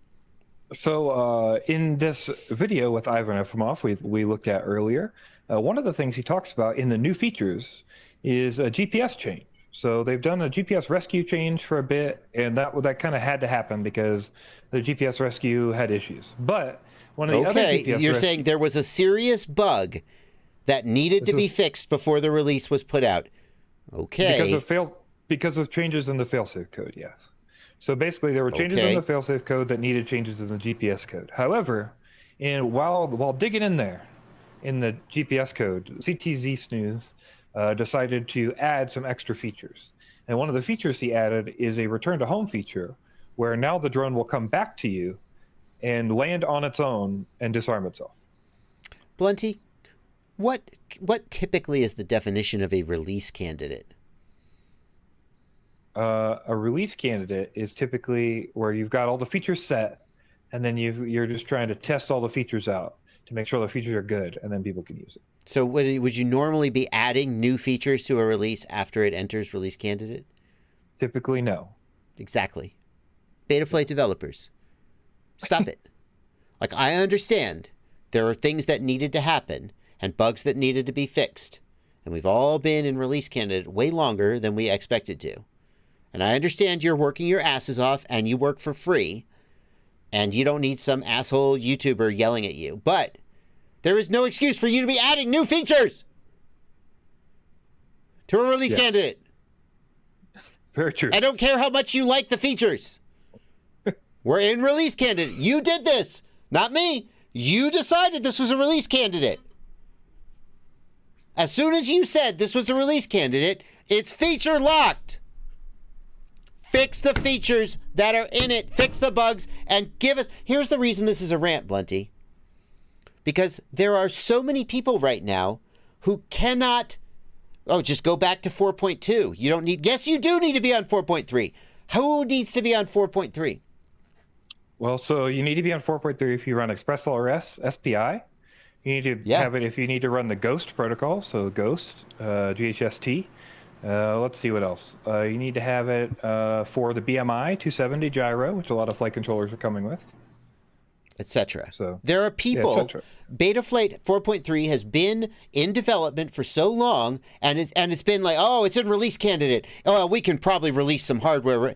So in this video with Ivan Efimov we looked at earlier, one of the things he talks about in the new features is a GPS change. So they've done a GPS rescue change for a bit, and that kind of had to happen because the GPS rescue had issues. But one of the other GPS you're saying there was a serious bug that needed to be fixed before the release was put out. Okay. Because of changes in the failsafe code, yes. So basically, there were changes in the failsafe code that needed changes in the GPS code. However, while digging in there, in the GPS code, CTZ Snooze decided to add some extra features. And one of the features he added is a return to home feature, where now the drone will come back to you and land on its own and disarm itself. Blunty, what typically is the definition of a release candidate? A release candidate is typically where you've got all the features set, and then you're just trying to test all the features out to make sure the features are good, and then people can use it. So would you normally be adding new features to a release after it enters release candidate? Typically, no. Exactly. Betaflight developers, stop it. Like, I understand there are things that needed to happen and bugs that needed to be fixed, and we've all been in release candidate way longer than we expected to. And I understand you're working your asses off and you work for free and you don't need some asshole YouTuber yelling at you. But there is no excuse for you to be adding new features to a release candidate. Very true. I don't care how much you like the features. We're in release candidate. You did this, not me. You decided this was a release candidate. As soon as you said this was a release candidate, it's feature locked. Fix the features that are in it. Fix the bugs and give us... Here's the reason this is a rant, Blunty. Because there are so many people right now who cannot... Oh, just go back to 4.2. You don't need... Yes, you do need to be on 4.3. Who needs to be on 4.3? Well, so you need to be on 4.3 if you run ExpressLRS, SPI. You need to have it if you need to run the Ghost protocol, so Ghost, GHST. Let's see what else. You need to have it for the BMI 270 gyro, which a lot of flight controllers are coming with. etc. So there are people. Yeah, Betaflight 4.3 has been in development for so long, and it's been like, oh, it's in release candidate. Oh, well, we can probably release some hardware.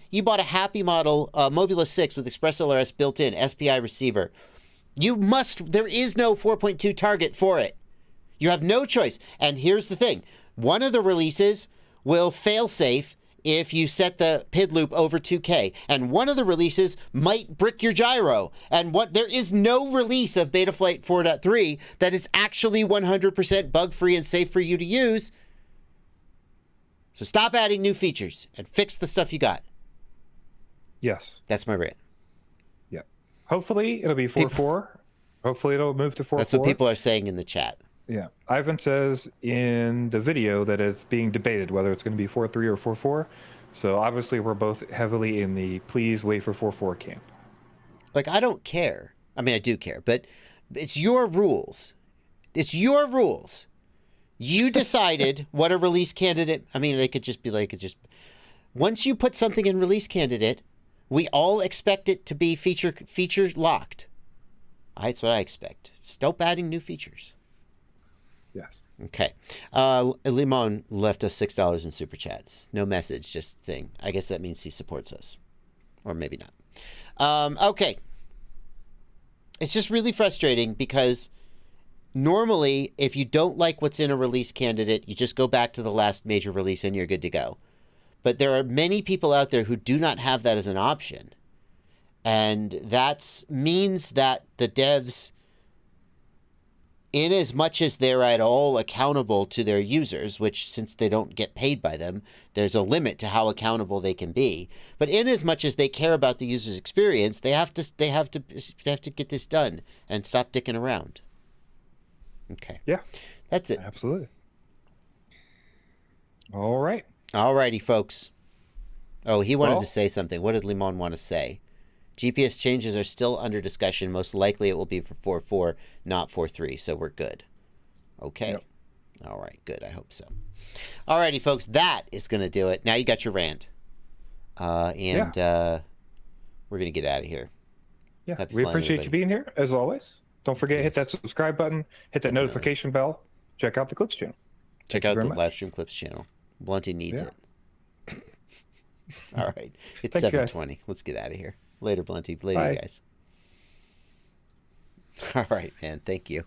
You bought a Happy model Mobula 6 with Express LRS built in, SPI receiver. There is no 4.2 target for it. You have no choice. And here's the thing. One of the releases will fail safe if you set the PID loop over 2K. And one of the releases might brick your gyro. And there is no release of Betaflight 4.3 that is actually 100% bug-free and safe for you to use. So stop adding new features and fix the stuff you got. Yes. That's my rant. Yeah. Hopefully it'll be 4.4. Hopefully it'll move to 4.4. That's what people are saying in the chat. Yeah. Ivan says in the video that it's being debated whether it's going to be 4.3 or 4.4. So obviously we're both heavily in the please wait for 4.4 camp. Like, I don't care. I mean, I do care, but it's your rules. It's your rules. You decided what a release candidate. I mean, they could just be like, once you put something in release candidate, we all expect it to be feature locked. That's what I expect. Stop adding new features. Yes. Okay. Limon left us $6 in super chats. No message, just thing. I guess that means he supports us. Or maybe not. Okay. It's just really frustrating because normally if you don't like what's in a release candidate, you just go back to the last major release and you're good to go. But there are many people out there who do not have that as an option. And that means that the devs, in as much as they're at all accountable to their users, which since they don't get paid by them, there's a limit to how accountable they can be. But in as much as they care about the user's experience, they have to get this done and stop dicking around. Okay. Yeah. That's it. Absolutely. All right. All righty, folks. Oh, he wanted to say something. What did Limon want to say? GPS changes are still under discussion. Most likely it will be for 4.4, not 4.3, so we're good. Okay. Yep. All right, good. I hope so. All righty, folks. That is going to do it. Now you got your rant. We're going to get out of here. Yeah, Happy we flying, appreciate everybody. you being here, as always. Don't forget, hit that subscribe button, hit that notification bell, check out the Clips channel. Check out the Livestream Clips channel. Blunty needs it. All right. It's 7:20. Let's get out of here. Later, Blunty. Later, you guys. All right, man. Thank you.